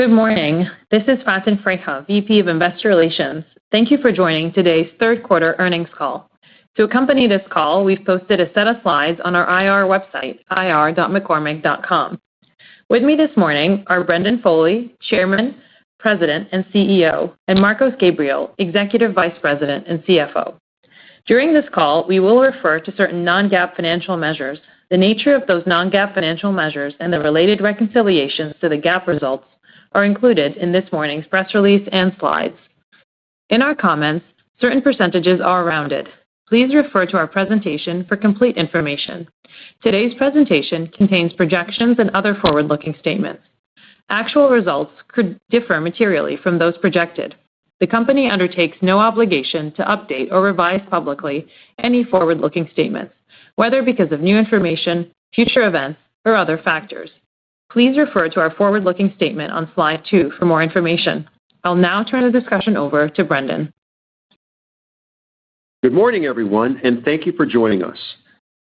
Good morning. This is Fatin Freja, VP of Investor Relations. Thank you for joining today's third quarter earnings call. To accompany this call, we've posted a set of slides on our IR website, ir.mccormick.com. With me this morning are Brendan Foley, Chairman, President, and CEO, and Marcos Gabriel, Executive Vice President and CFO. During this call, we will refer to certain non-GAAP financial measures. The nature of those non-GAAP financial measures and the related reconciliations to the GAAP results are included in this morning's press release and slides. In our comments, certain percentages are rounded. Please refer to our presentation for complete information. Today's presentation contains projections and other forward-looking statements. Actual results could differ materially from those projected. The company undertakes no obligation to update or revise publicly any forward-looking statements, whether because of new information, future events, or other factors. Please refer to our forward-looking statement on slide 2 for more information. I'll now turn the discussion over to Brendan. Good morning, everyone, and thank you for joining us.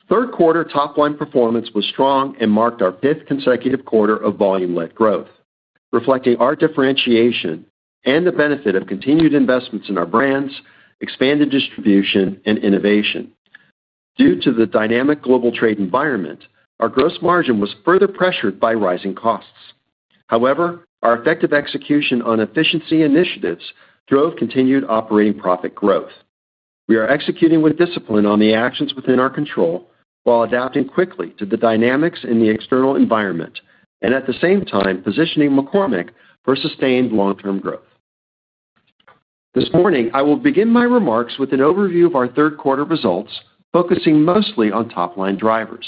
Third quarter top-line performance was strong and marked our 5th consecutive quarter of volume-led growth, reflecting our differentiation and the benefit of continued investments in our brands, expanded distribution, and innovation. Due to the dynamic global trade environment, our gross margin was further pressured by rising costs. However, our effective execution on efficiency initiatives drove continued operating profit growth. We are executing with discipline on the actions within our control while adapting quickly to the dynamics in the external environment and at the same time positioning McCormick for sustained long-term growth. This morning, I will begin my remarks with an overview of our third quarter results, focusing mostly on top-line drivers.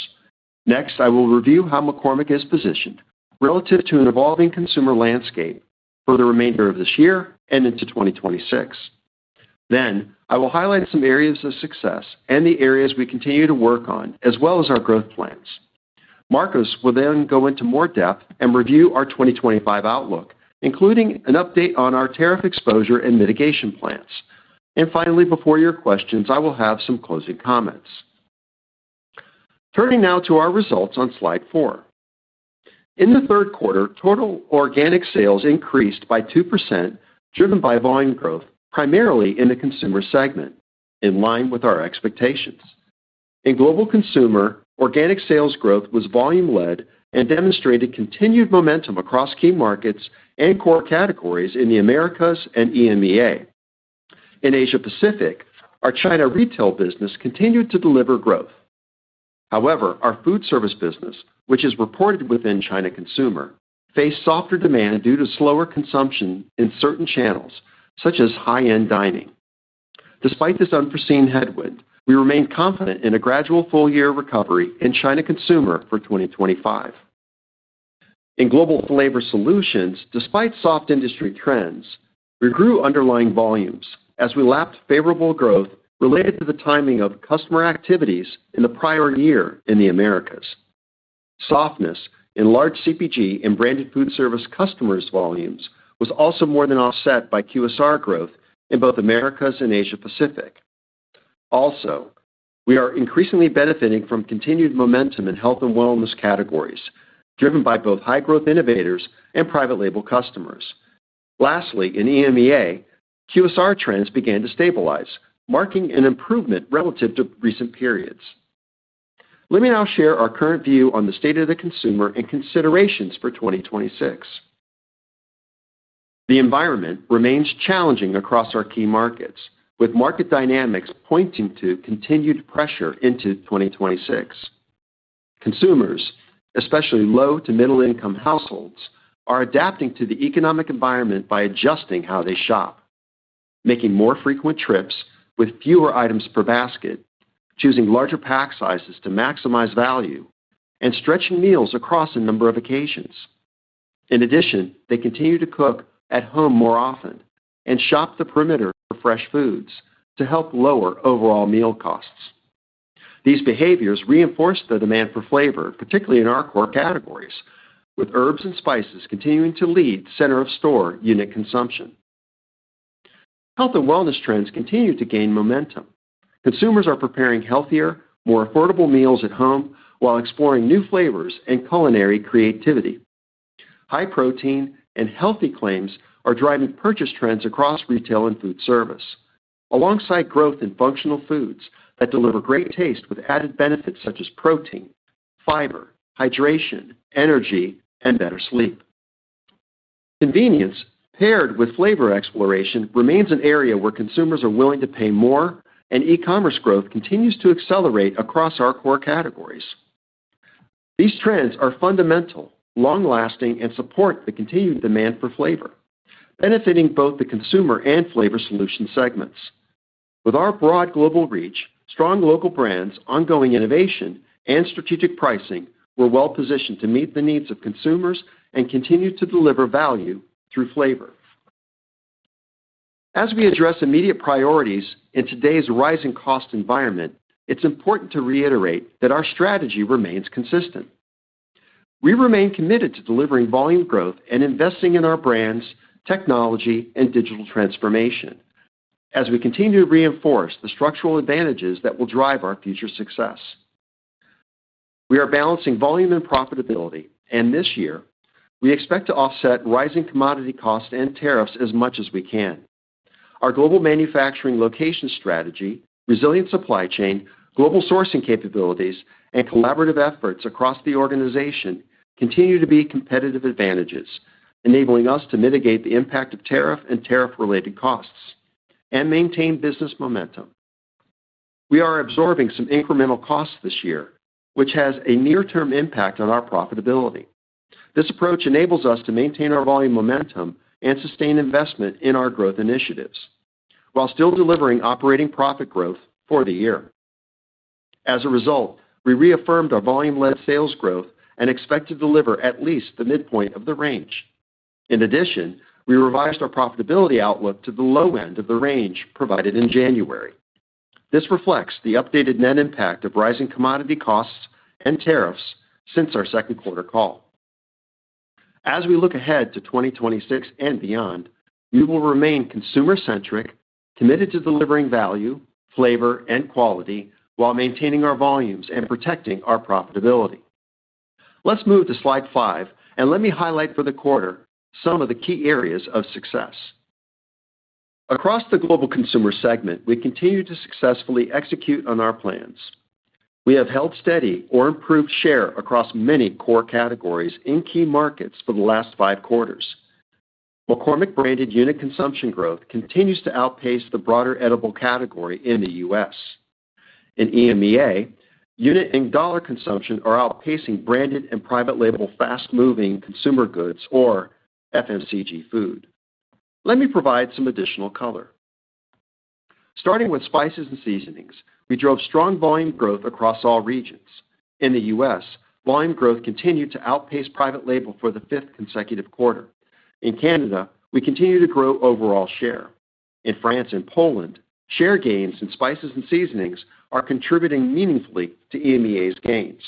Next, I will review how McCormick is positioned relative to an evolving consumer landscape for the remainder of this year and into 2026. Then, I will highlight some areas of success and the areas we continue to work on, as well as our growth plans. Marcos will then go into more depth and review our 2025 outlook, including an update on our tariff exposure and mitigation plans. And finally, before your questions, I will have some closing comments. Turning now to our results on slide 4. In the third quarter, total organic sales increased by 2%, driven by volume growth, primarily in the consumer segment, in line with our expectations. In global consumer, organic sales growth was volume-led and demonstrated continued momentum across key markets and core categories in the Americas and EMEA. In Asia-Pacific, our China retail business continued to deliver growth. However, our food service business, which is reported within China consumer, faced softer demand due to slower consumption in certain channels, such as high-end dining. Despite this unforeseen headwind, we remain confident in a gradual full-year recovery in China consumer for 2025. In global flavor solutions, despite soft industry trends, we grew underlying volumes as we lapped favorable growth related to the timing of customer activities in the prior year in the Americas. Softness in large CPG and branded food service customers' volumes was also more than offset by QSR growth in both Americas and Asia-Pacific. Also, we are increasingly benefiting from continued momentum in health and wellness categories, driven by both high-growth innovators and private label customers. Lastly, in EMEA, QSR trends began to stabilize, marking an improvement relative to recent periods. Let me now share our current view on the state of the consumer and considerations for 2026. The environment remains challenging across our key markets, with market dynamics pointing to continued pressure into 2026. Consumers, especially low to middle-income households, are adapting to the economic environment by adjusting how they shop, making more frequent trips with fewer items per basket, choosing larger pack sizes to maximize value, and stretching meals across a number of occasions. In addition, they continue to cook at home more often and shop the perimeter for fresh foods to help lower overall meal costs. These behaviors reinforce the demand for flavor, particularly in our core categories, with herbs and spices continuing to lead center-of-store unit consumption. Health and wellness trends continue to gain momentum. Consumers are preparing healthier, more affordable meals at home while exploring new flavors and culinary creativity. High-protein, and healthy claims are driving purchase trends across retail and food service, alongside growth in functional foods that deliver great taste with added benefits such as protein, fiber, hydration, energy, and better sleep. Convenience, paired with flavor exploration, remains an area where consumers are willing to pay more, and e-commerce growth continues to accelerate across our core categories. These trends are fundamental, long-lasting, and support the continued demand for flavor, benefiting both the consumer and flavor solution segments. With our broad global reach, strong local brands, ongoing innovation, and strategic pricing, we're well positioned to meet the needs of consumers and continue to deliver value through flavor. As we address immediate priorities in today's rising cost environment, it's important to reiterate that our strategy remains consistent. We remain committed to delivering volume growth and investing in our brands, technology, and digital transformation as we continue to reinforce the structural advantages that will drive our future success. We are balancing volume and profitability, and this year, we expect to offset rising commodity costs and tariffs as much as we can. Our global manufacturing location strategy, resilient supply chain, global sourcing capabilities, and collaborative efforts across the organization continue to be competitive advantages, enabling us to mitigate the impact of tariff and tariff-related costs and maintain business momentum. We are absorbing some incremental costs this year, which has a near-term impact on our profitability. This approach enables us to maintain our volume momentum and sustain investment in our growth initiatives, while still delivering operating profit growth for the year. As a result, we reaffirmed our volume-led sales growth and expect to deliver at least the midpoint of the range. In addition, we revised our profitability outlook to the low end of the range provided in January. This reflects the updated net impact of rising commodity costs and tariffs since our second quarter call. As we look ahead to 2026 and beyond, we will remain consumer-centric, committed to delivering value, flavor, and quality while maintaining our volumes and protecting our profitability. Let's move to slide 5, and let me highlight for the quarter some of the key areas of success. Across the global consumer segment, we continue to successfully execute on our plans. We have held steady or improved share across many core categories in key markets for the last 5 quarters. McCormick branded unit consumption growth continues to outpace the broader edible category in the U.S. In EMEA, unit and dollar consumption are outpacing branded and private label fast-moving consumer goods, or FMCG food. Let me provide some additional color. Starting with spices and seasonings, we drove strong volume growth across all regions. In the U.S., volume growth continued to outpace private label for the 5th consecutive quarter. In Canada, we continue to grow overall share. In France and Poland, share gains in spices and seasonings are contributing meaningfully to EMEA's gains.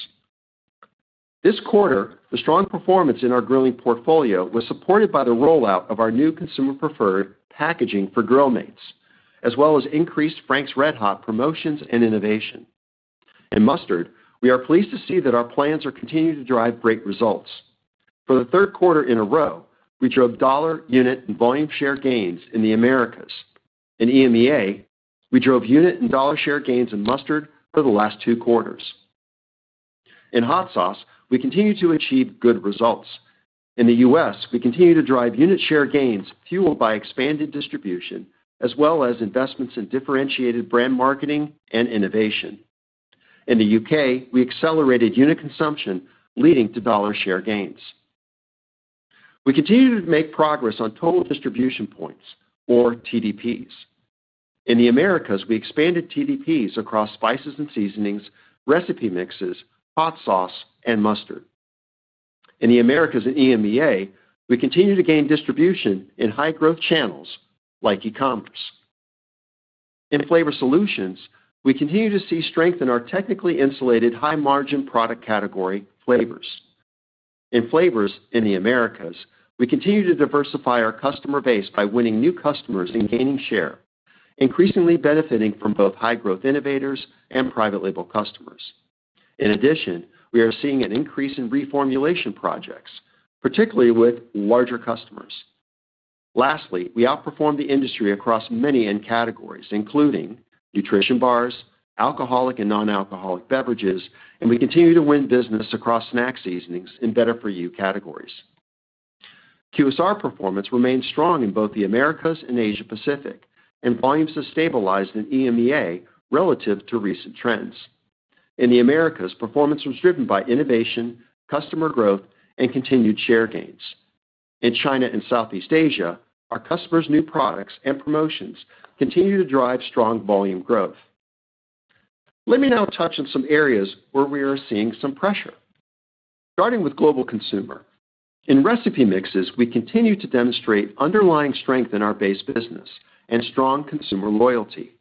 This quarter, the strong performance in our grilling portfolio was supported by the rollout of our new consumer-preferred packaging for Grill Mates, as well as increased Frank's RedHot promotions and innovation. In mustard, we are pleased to see that our plans are continuing to drive great results. For the 3rd quarter in a row, we drove dollar, unit, and volume share gains in the Americas. In EMEA, we drove unit and dollar share gains in mustard for the last 2 quarters. In hot sauce, we continue to achieve good results. In the U.S., we continue to drive unit share gains fueled by expanded distribution, as well as investments in differentiated brand marketing and innovation. In the U.K., we accelerated unit consumption, leading to dollar share gains. We continue to make progress on total distribution points, or TDPs. In the Americas, we expanded TDPs across spices and seasonings, recipe mixes, hot sauce, and mustard. In the Americas and EMEA, we continue to gain distribution in high-growth channels like e-commerce. In flavor solutions, we continue to see strength in our technically insulated high-margin product category, flavors. In flavors in the Americas, we continue to diversify our customer base by winning new customers and gaining share, increasingly benefiting from both high-growth innovators and private label customers. In addition, we are seeing an increase in reformulation projects, particularly with larger customers. Lastly, we outperformed the industry across many end categories, including nutrition bars, alcoholic and non-alcoholic beverages, and we continue to win business across snack seasonings in better-for-you categories. QSR performance remained strong in both the Americas and Asia Pacific, and volumes have stabilized in EMEA relative to recent trends. In the Americas, performance was driven by innovation, customer growth, and continued share gains. In China and Southeast Asia, our customers' new products and promotions continue to drive strong volume growth. Let me now touch on some areas where we are seeing some pressure. Starting with global consumer. In recipe mixes, we continue to demonstrate underlying strength in our base business and strong consumer loyalty.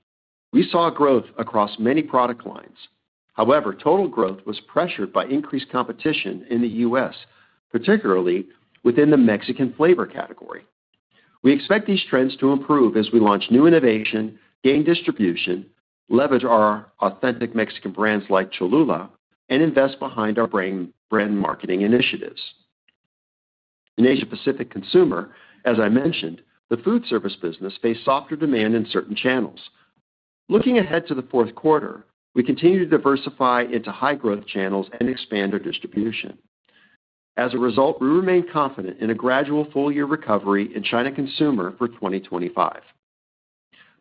We saw growth across many product lines. However, total growth was pressured by increased competition in the U.S., particularly within the Mexican flavor category. We expect these trends to improve as we launch new innovation, gain distribution, leverage our authentic Mexican brands like Cholula, and invest behind our brand marketing initiatives. In Asia Pacific consumer, as I mentioned, the food service business faced softer demand in certain channels. Looking ahead to the fourth quarter, we continue to diversify into high-growth channels and expand our distribution. As a result, we remain confident in a gradual full-year recovery in China consumer for 2025.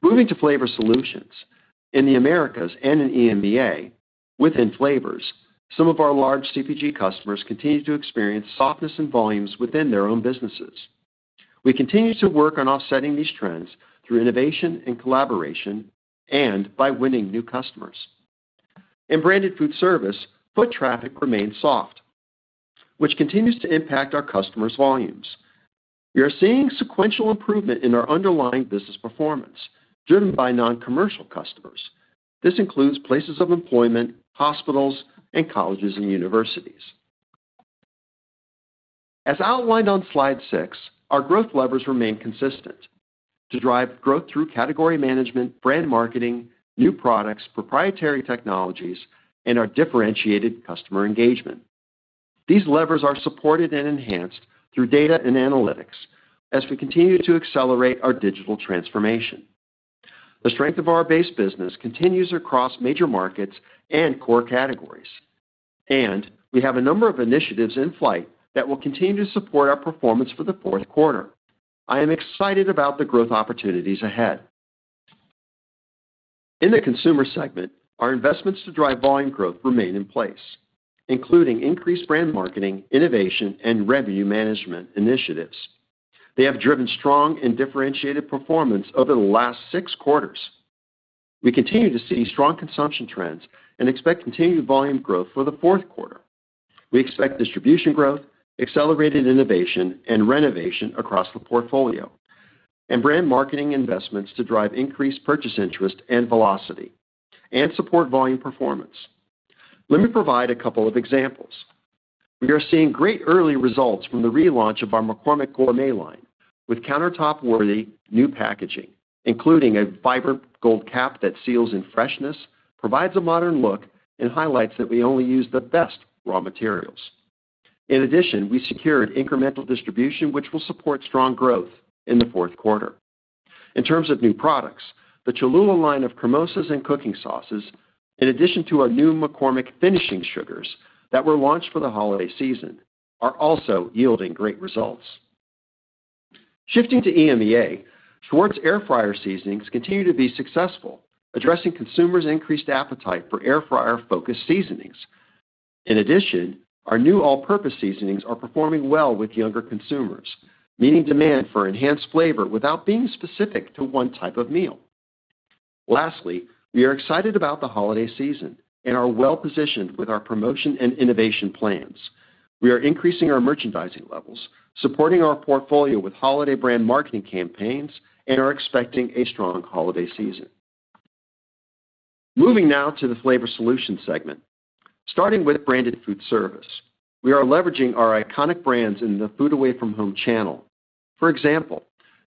Moving to flavor solutions. In the Americas and in EMEA, within flavors, some of our large CPG customers continue to experience softness in volumes within their own businesses. We continue to work on offsetting these trends through innovation and collaboration and by winning new customers. In branded food service, foot traffic remains soft, which continues to impact our customers' volumes. We are seeing sequential improvement in our underlying business performance, driven by non-commercial customers. This includes places of employment, hospitals, and colleges and universities. As outlined on slide 6, our growth levers remain consistent to drive growth through category management, brand marketing, new products, proprietary technologies, and our differentiated customer engagement. These levers are supported and enhanced through data and analytics as we continue to accelerate our digital transformation. The strength of our base business continues across major markets and core categories, and we have a number of initiatives in flight that will continue to support our performance for the fourth quarter. I am excited about the growth opportunities ahead. In the consumer segment, our investments to drive volume growth remain in place, including increased brand marketing, innovation, and revenue management initiatives. They have driven strong and differentiated performance over the last 6 quarters. We continue to see strong consumption trends and expect continued volume growth for the fourth quarter. We expect distribution growth, accelerated innovation, and renovation across the portfolio, and brand marketing investments to drive increased purchase interest and velocity, and support volume performance. Let me provide a couple of examples. We are seeing great early results from the relaunch of our McCormick Gourmet line with countertop-worthy new packaging, including a vibrant gold cap that seals in freshness, provides a modern look, and highlights that we only use the best raw materials. In addition, we secured incremental distribution, which will support strong growth in the fourth quarter. In terms of new products, the Cholula line of cremosas and cooking sauces, in addition to our new McCormick finishing sugars that were launched for the holiday season, are also yielding great results. Shifting to EMEA, Schwartz air fryer seasonings continue to be successful, addressing consumers' increased appetite for air fryer-focused seasonings. In addition, our new all-purpose seasonings are performing well with younger consumers, meeting demand for enhanced flavor without being specific to one type of meal. Lastly, we are excited about the holiday season and are well-positioned with our promotion and innovation plans. We are increasing our merchandising levels, supporting our portfolio with holiday brand marketing campaigns, and are expecting a strong holiday season. Moving now to the flavor solutions segment. Starting with branded food service, we are leveraging our iconic brands in the food away from home channel. For example,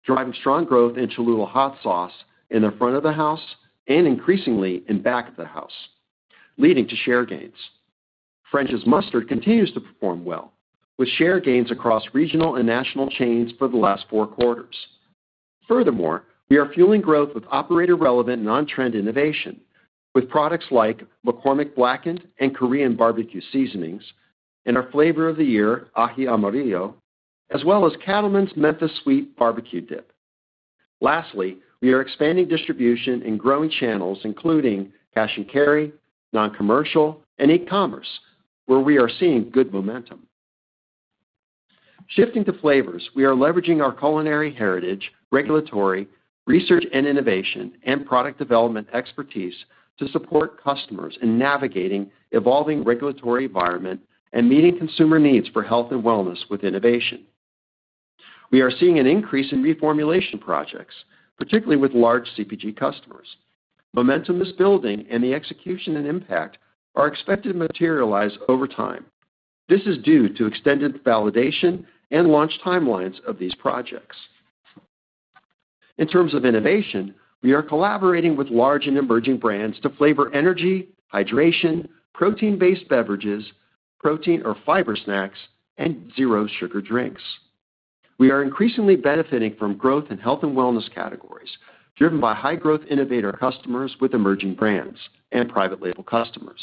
driving strong growth in Cholula hot sauce in the front of the house and increasingly in back of the house, leading to share gains. French's mustard continues to perform well, with share gains across regional and national chains for the last 4 quarters. Furthermore, we are fueling growth with operator-relevant and on-trend innovation, with products like McCormick Blackened and Korean barbecue seasonings, and our flavor of the year, Ají Amarillo, as well as Cattleman's Memphis Sweet Barbecue Dip. Lastly, we are expanding distribution in growing channels, including cash and carry, non-commercial, and e-commerce, where we are seeing good momentum. Shifting to flavors, we are leveraging our culinary heritage, regulatory, research and innovation, and product development expertise to support customers in navigating evolving regulatory environment and meeting consumer needs for health and wellness with innovation. We are seeing an increase in reformulation projects, particularly with large CPG customers. Momentum is building, and the execution and impact are expected to materialize over time. This is due to extended validation and launch timelines of these projects. In terms of innovation, we are collaborating with large and emerging brands to flavor energy, hydration, protein-based beverages, protein or fiber snacks, and zero-sugar drinks. We are increasingly benefiting from growth in health and wellness categories, driven by high-growth innovator customers with emerging brands and private label customers.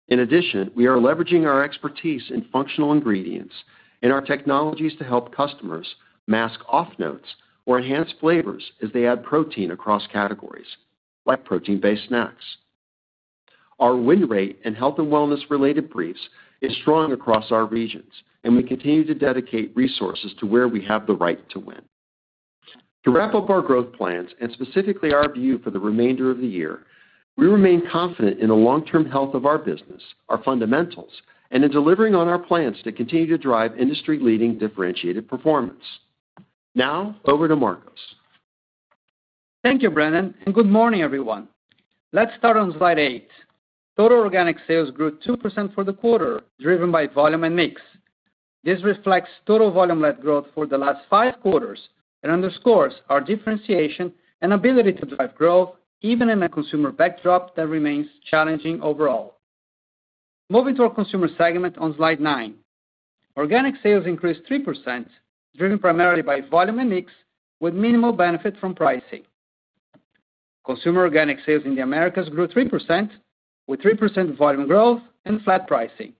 In addition, we are leveraging our expertise in functional ingredients and our technologies to help customers mask off-notes or enhance flavors as they add protein across categories, like protein-based snacks. Our win rate and health and wellness-related briefs is strong across our regions, and we continue to dedicate resources to where we have the right to win. To wrap up our growth plans, and specifically our view for the remainder of the year, we remain confident in the long-term health of our business, our fundamentals, and in delivering on our plans to continue to drive industry-leading differentiated performance. Now, over to Marcos. Thank you, Brendan, and good morning, everyone. Let's start on slide 8. Total organic sales grew 2% for the quarter, driven by volume and mix. This reflects total volume-led growth for the last 5 quarters and underscores our differentiation and ability to drive growth even in a consumer backdrop that remains challenging overall. Moving to our consumer segment on slide 9. Organic sales increased 3%, driven primarily by volume and mix, with minimal benefit from pricing. Consumer organic sales in the Americas grew 3%, with 3% volume growth and flat pricing.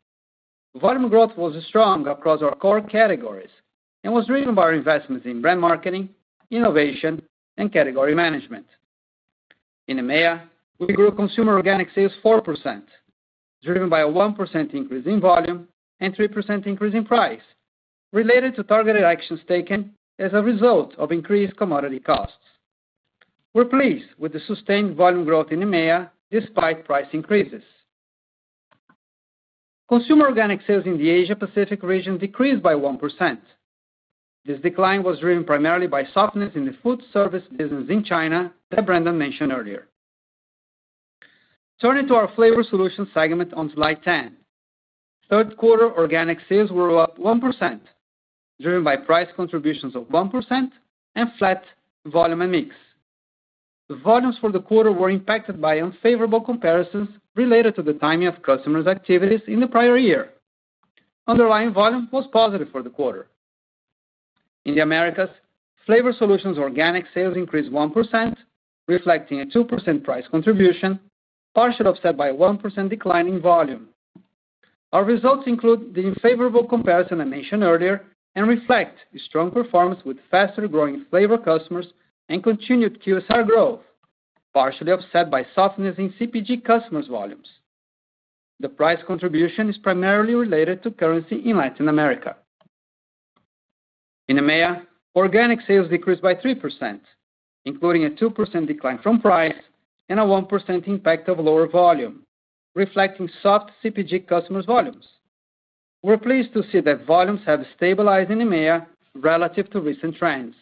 Volume growth was strong across our core categories and was driven by our investments in brand marketing, innovation, and category management. In EMEA, we grew consumer organic sales 4%, driven by a 1% increase in volume and 3% increase in price, related to targeted actions taken as a result of increased commodity costs. We're pleased with the sustained volume growth in EMEA despite price increases. Consumer organic sales in the Asia-Pacific region decreased by 1%. This decline was driven primarily by softness in the food service business in China that Brendan mentioned earlier. Turning to our Flavor Solutions segment on slide 10. Third quarter organic sales were up 1%, driven by price contributions of 1% and flat volume and mix. The volumes for the quarter were impacted by unfavorable comparisons related to the timing of customers' activities in the prior year. Underlying volume was positive for the quarter. In the Americas, Flavor Solutions organic sales increased 1%, reflecting a 2% price contribution, partially offset by a 1% decline in volume. Our results include the unfavorable comparison I mentioned earlier and reflect strong performance with faster-growing flavor customers and continued QSR growth, partially offset by softness in CPG customers' volumes. The price contribution is primarily related to currency in Latin America. In EMEA, organic sales decreased by 3%, including a 2% decline from price and a 1% impact of lower volume, reflecting soft CPG customers' volumes. We're pleased to see that volumes have stabilized in EMEA relative to recent trends.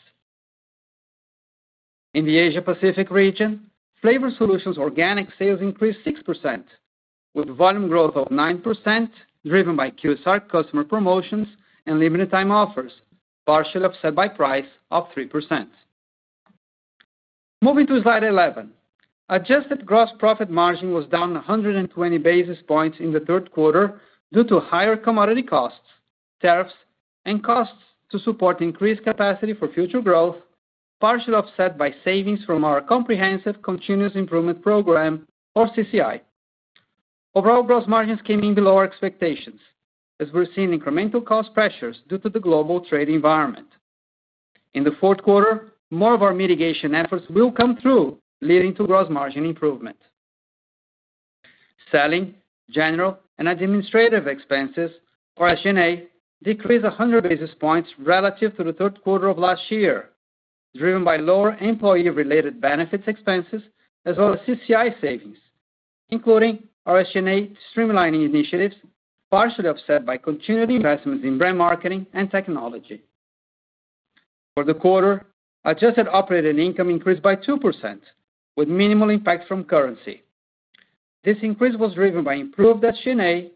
In the Asia-Pacific region, Flavor Solutions organic sales increased 6%, with volume growth of 9%, driven by QSR customer promotions and limited-time offers, partially offset by price of 3%. Moving to slide 11. Adjusted gross profit margin was down 120 basis points in the third quarter due to higher commodity costs, tariffs, and costs to support increased capacity for future growth, partially offset by savings from our Comprehensive Continuous Improvement Program, or CCI. Overall, gross margins came in below our expectations, as we're seeing incremental cost pressures due to the global trade environment. In the fourth quarter, more of our mitigation efforts will come through, leading to gross margin improvement. Selling, general, and administrative expenses, or SG&A, decreased 100 basis points relative to the third quarter of last year, driven by lower employee-related benefits expenses as well as CCI savings, including our SG&A streamlining initiatives, partially offset by continued investments in brand marketing and technology. For the quarter, adjusted operating income increased by 2%, with minimal impact from currency. This increase was driven by improved SG&A,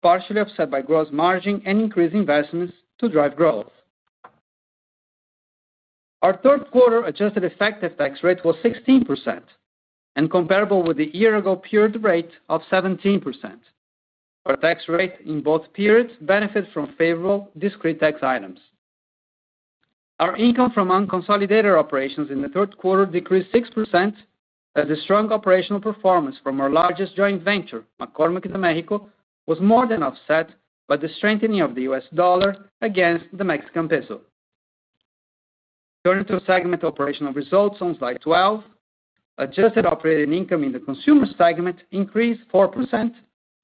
partially offset by gross margin and increased investments to drive growth. Our third quarter adjusted effective tax rate was 16% and comparable with the year-ago period rate of 17%. Our tax rate in both periods benefits from favorable discrete tax items. Our income from unconsolidated operations in the third quarter decreased 6%, as the strong operational performance from our largest joint venture, McCormick de Mexico, was more than offset by the strengthening of the U.S. dollar against the Mexican peso. Turning to segment operational results on slide 12, adjusted operating income in the consumer segment increased 4%,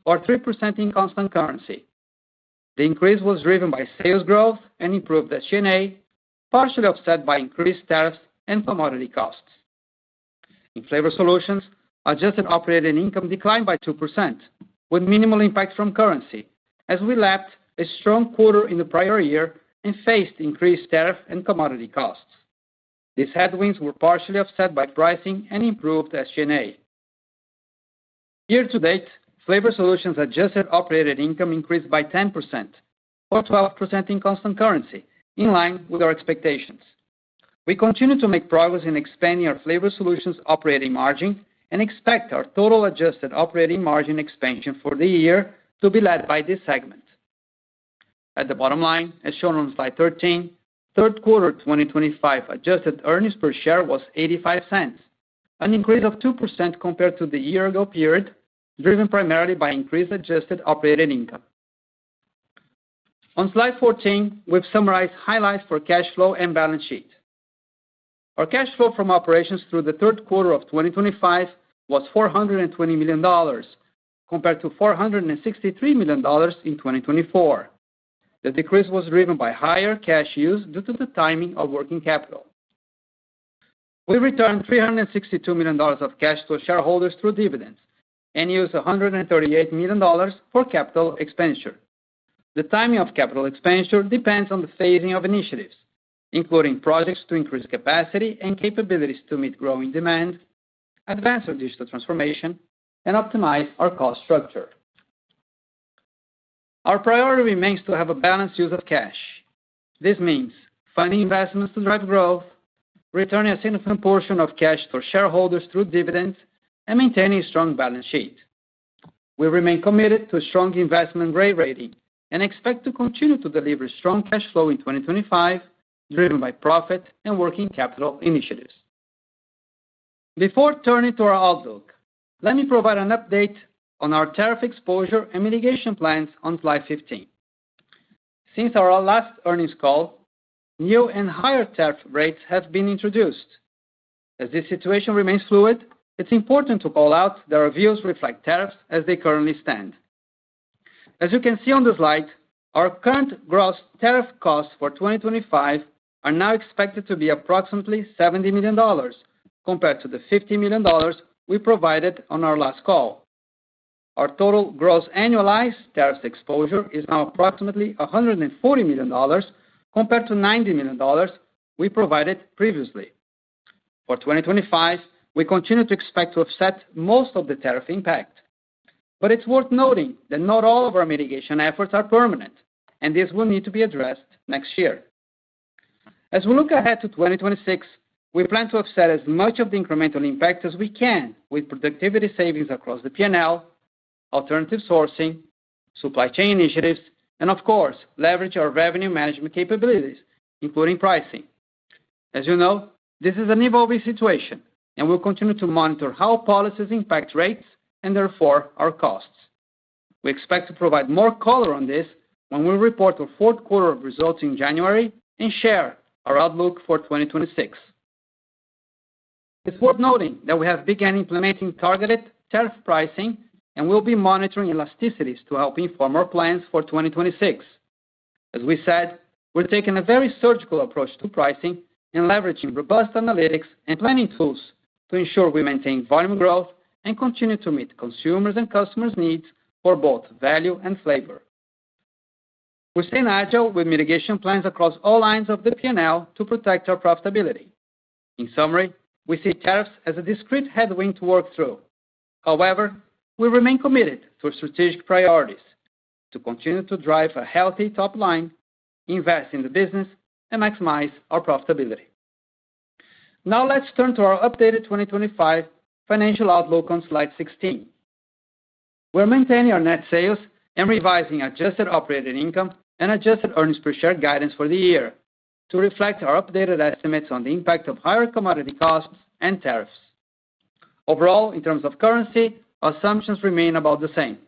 or 3% in constant currency. The increase was driven by sales growth and improved SG&A, partially offset by increased tariffs and commodity costs. In Flavor Solutions, adjusted operating income declined by 2%, with minimal impact from currency, as we lapped a strong quarter in the prior year and faced increased tariff and commodity costs. These headwinds were partially offset by pricing and improved SG&A. Year-to-date, Flavor Solutions adjusted operating income increased by 10%, or 12% in constant currency, in line with our expectations. We continue to make progress in expanding our Flavor Solutions operating margin and expect our total adjusted operating margin expansion for the year to be led by this segment. At the bottom line, as shown on slide 13, third quarter 2025 adjusted earnings per share was 85 cents, an increase of 2% compared to the year-ago period, driven primarily by increased adjusted operating income. On slide 14, we've summarized highlights for cash flow and balance sheet. Our cash flow from operations through the third quarter of 2025 was $420 million, compared to $463 million in 2024. The decrease was driven by higher cash use due to the timing of working capital. We returned $362 million of cash to shareholders through dividends and used $138 million for capital expenditure. The timing of capital expenditure depends on the phasing of initiatives, including projects to increase capacity and capabilities to meet growing demand, advance our digital transformation, and optimize our cost structure. Our priority remains to have a balanced use of cash. This means funding investments to drive growth, returning a significant portion of cash to shareholders through dividends, and maintaining a strong balance sheet. We remain committed to a strong investment-grade rating and expect to continue to deliver strong cash flow in 2025, driven by profit and working capital initiatives. Before turning to our outlook, let me provide an update on our tariff exposure and mitigation plans on slide 15. Since our last earnings call, new and higher tariff rates have been introduced. As this situation remains fluid, it's important to call out that our views reflect tariffs as they currently stand. As you can see on the slide, our current gross tariff costs for 2025 are now expected to be approximately $70 million, compared to the $50 million we provided on our last call. Our total gross annualized tariffs exposure is now approximately $140 million, compared to $90 million we provided previously. For 2025, we continue to expect to offset most of the tariff impact. But it's worth noting that not all of our mitigation efforts are permanent, and this will need to be addressed next year. As we look ahead to 2026, we plan to offset as much of the incremental impact as we can with productivity savings across the P&L, alternative sourcing, supply chain initiatives, and, of course, leverage our revenue management capabilities, including pricing. As you know, this is an evolving situation, and we'll continue to monitor how policies impact rates and, therefore, our costs. We expect to provide more color on this when we report our fourth quarter results in January and share our outlook for 2026. It's worth noting that we have begun implementing targeted tariff pricing, and we'll be monitoring elasticities to help inform our plans for 2026. As we said, we're taking a very surgical approach to pricing and leveraging robust analytics and planning tools to ensure we maintain volume growth and continue to meet consumers' and customers' needs for both value and flavor. We're staying agile with mitigation plans across all lines of the P&L to protect our profitability. In summary, we see tariffs as a discrete headwind to work through. However, we remain committed to our strategic priorities to continue to drive a healthy top line, invest in the business, and maximize our profitability. Now let's turn to our updated 2025 financial outlook on slide 16. We're maintaining our net sales and revising adjusted operating income and adjusted earnings per share guidance for the year to reflect our updated estimates on the impact of higher commodity costs and tariffs. Overall, in terms of currency, our assumptions remain about the same.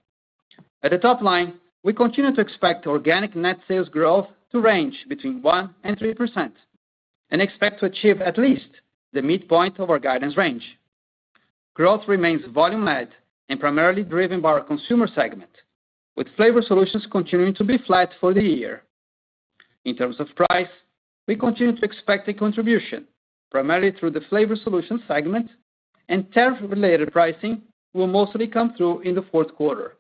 At the top line, we continue to expect organic net sales growth to range between 1% and 3% and expect to achieve at least the midpoint of our guidance range. Growth remains volume-led and primarily driven by our consumer segment, with flavor solutions continuing to be flat for the year. In terms of price, we continue to expect a contribution, primarily through the flavor solutions segment, and tariff-related pricing will mostly come through in the fourth quarter.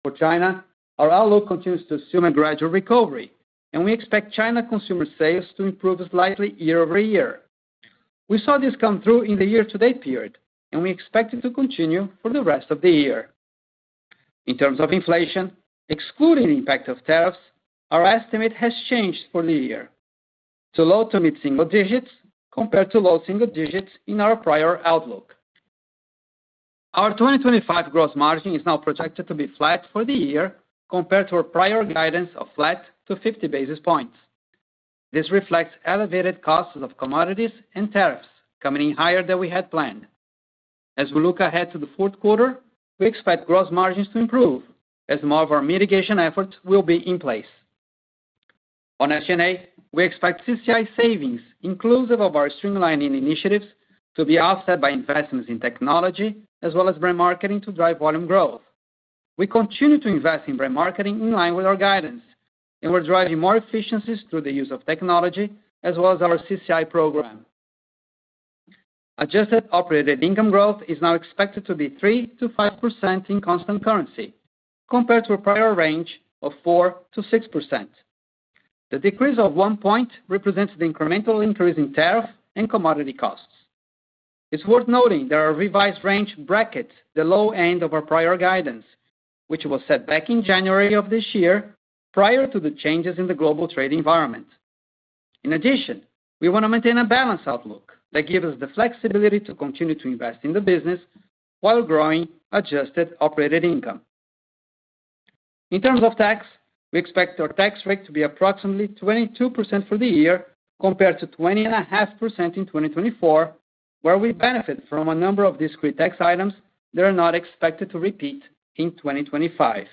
For China, our outlook continues to assume a gradual recovery, and we expect China consumer sales to improve slightly year over year. We saw this come through in the year-to-date period, and we expect it to continue for the rest of the year. In terms of inflation, excluding the impact of tariffs, our estimate has changed for the year to low to mid-single digits compared to low single digits in our prior outlook. Our 2025 gross margin is now projected to be flat for the year compared to our prior guidance of flat to 50 basis points. This reflects elevated costs of commodities and tariffs coming in higher than we had planned. As we look ahead to the fourth quarter, we expect gross margins to improve as more of our mitigation efforts will be in place. On SG&A, we expect CCI savings, inclusive of our streamlining initiatives, to be offset by investments in technology as well as brand marketing to drive volume growth. We continue to invest in brand marketing in line with our guidance, and we're driving more efficiencies through the use of technology as well as our CCI program. Adjusted operating income growth is now expected to be 3% to 5% in constant currency, compared to a prior range of 4% to 6%. The decrease of 1 point represents the incremental increase in tariff and commodity costs. It's worth noting that our revised range brackets the low end of our prior guidance, which was set back in January of this year prior to the changes in the global trade environment. In addition, we want to maintain a balanced outlook that gives us the flexibility to continue to invest in the business while growing adjusted operating income. In terms of tax, we expect our tax rate to be approximately 22% for the year compared to 20.5% in 2024, where we benefit from a number of discrete tax items that are not expected to repeat in 2025.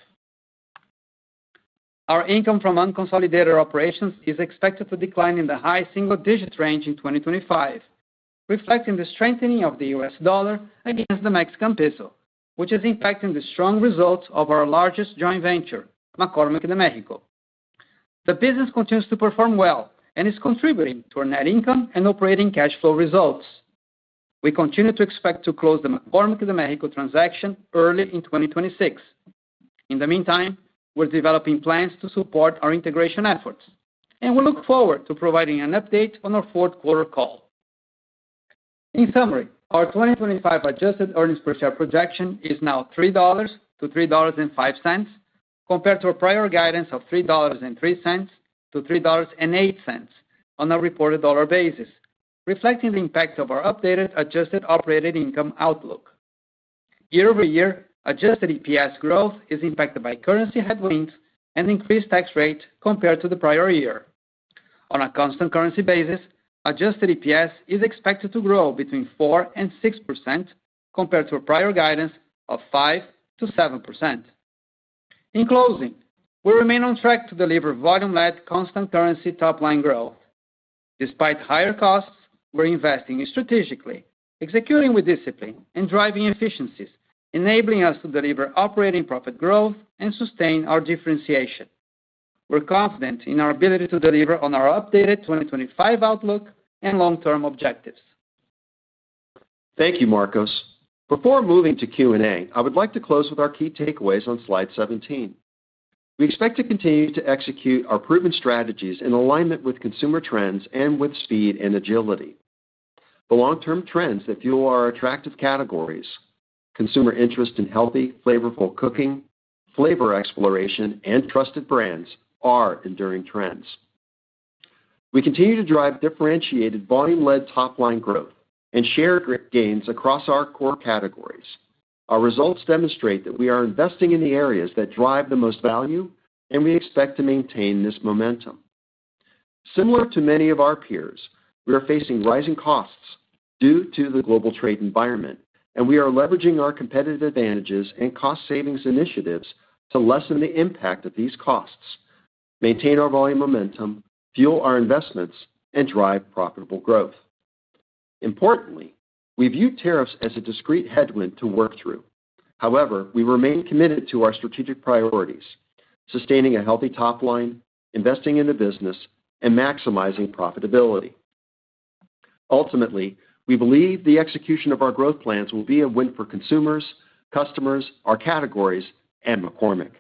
Our income from unconsolidated operations is expected to decline in the high single-digit range in 2025, reflecting the strengthening of the U.S. dollar against the Mexican peso, which is impacting the strong results of our largest joint venture, McCormick de Mexico. The business continues to perform well and is contributing to our net income and operating cash flow results. We continue to expect to close the McCormick de Mexico transaction early in 2026. In the meantime, we're developing plans to support our integration efforts, and we look forward to providing an update on our fourth quarter call. In summary, our 2025 adjusted earnings per share projection is now $3 to $3.05, compared to our prior guidance of $3.03 to $3.08 on a reported dollar basis, reflecting the impact of our updated adjusted operating income outlook. Year over year, adjusted EPS growth is impacted by currency headwinds and increased tax rate compared to the prior year. On a constant currency basis, adjusted EPS is expected to grow between 4% and 6% compared to a prior guidance of 5% to 7%. In closing, we remain on track to deliver volume-led constant currency top-line growth. Despite higher costs, we're investing strategically, executing with discipline, and driving efficiencies, enabling us to deliver operating profit growth and sustain our differentiation. We're confident in our ability to deliver on our updated 2025 outlook and long-term objectives. Thank you, Marcos. Before moving to Q&A, I would like to close with our key takeaways on slide 17. We expect to continue to execute our proven strategies in alignment with consumer trends and with speed and agility. The long-term trends that fuel our attractive categories, consumer interest in healthy, flavorful cooking, flavor exploration, and trusted brands, are enduring trends. We continue to drive differentiated volume-led top-line growth and share gains across our core categories. Our results demonstrate that we are investing in the areas that drive the most value, and we expect to maintain this momentum. Similar to many of our peers, we are facing rising costs due to the global trade environment, and we are leveraging our competitive advantages and cost savings initiatives to lessen the impact of these costs, maintain our volume momentum, fuel our investments, and drive profitable growth. Importantly, we view tariffs as a discrete headwind to work through. However, we remain committed to our strategic priorities, sustaining a healthy top line, investing in the business, and maximizing profitability. Ultimately, we believe the execution of our growth plans will be a win for consumers, customers, our categories, and McCormick,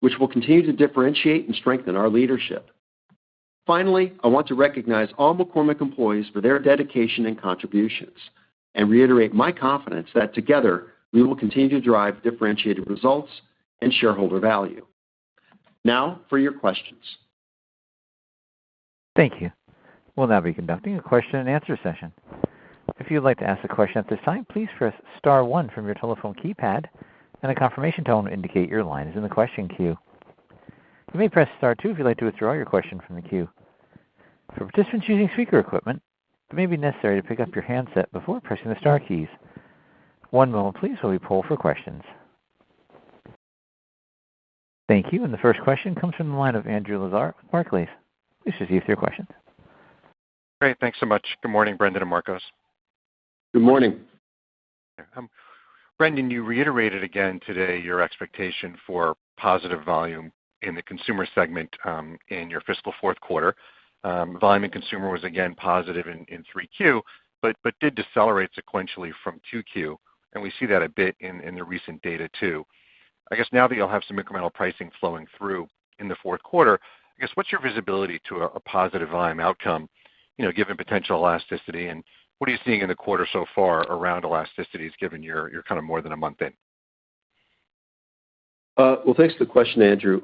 which will continue to differentiate and strengthen our leadership. Finally, I want to recognize all McCormick employees for their dedication and contributions and reiterate my confidence that together we will continue to drive differentiated results and shareholder value. Now for your questions. Thank you. We'll now be conducting a question and answer session. If you'd like to ask a question at this time, please press star 1 from your telephone keypad, and a confirmation tone will indicate your line is in the question queue. You may press star 2 if you'd like to withdraw your question from the queue. For participants using speaker equipment, it may be necessary to pick up your handset before pressing the star keys. One moment, please, while we poll for questions. Thank you. And the first question comes from the line of Andrew Lazar with Barclays. Please proceed with your question. Great. Thanks so much. Good morning, Brendan and Marcos. Good morning. Brendan, you reiterated again today your expectation for positive volume in the consumer segment in your fiscal fourth quarter. Volume in consumer was again positive in 3Q, but did decelerate sequentially from 2Q, and we see that a bit in the recent data too. I guess now that you'll have some incremental pricing flowing through in the fourth quarter, I guess what's your visibility to a positive volume outcome, given potential elasticity, and what are you seeing in the quarter so far around elasticities, given you're kind of more than a month in? Well, thanks for the question, Andrew.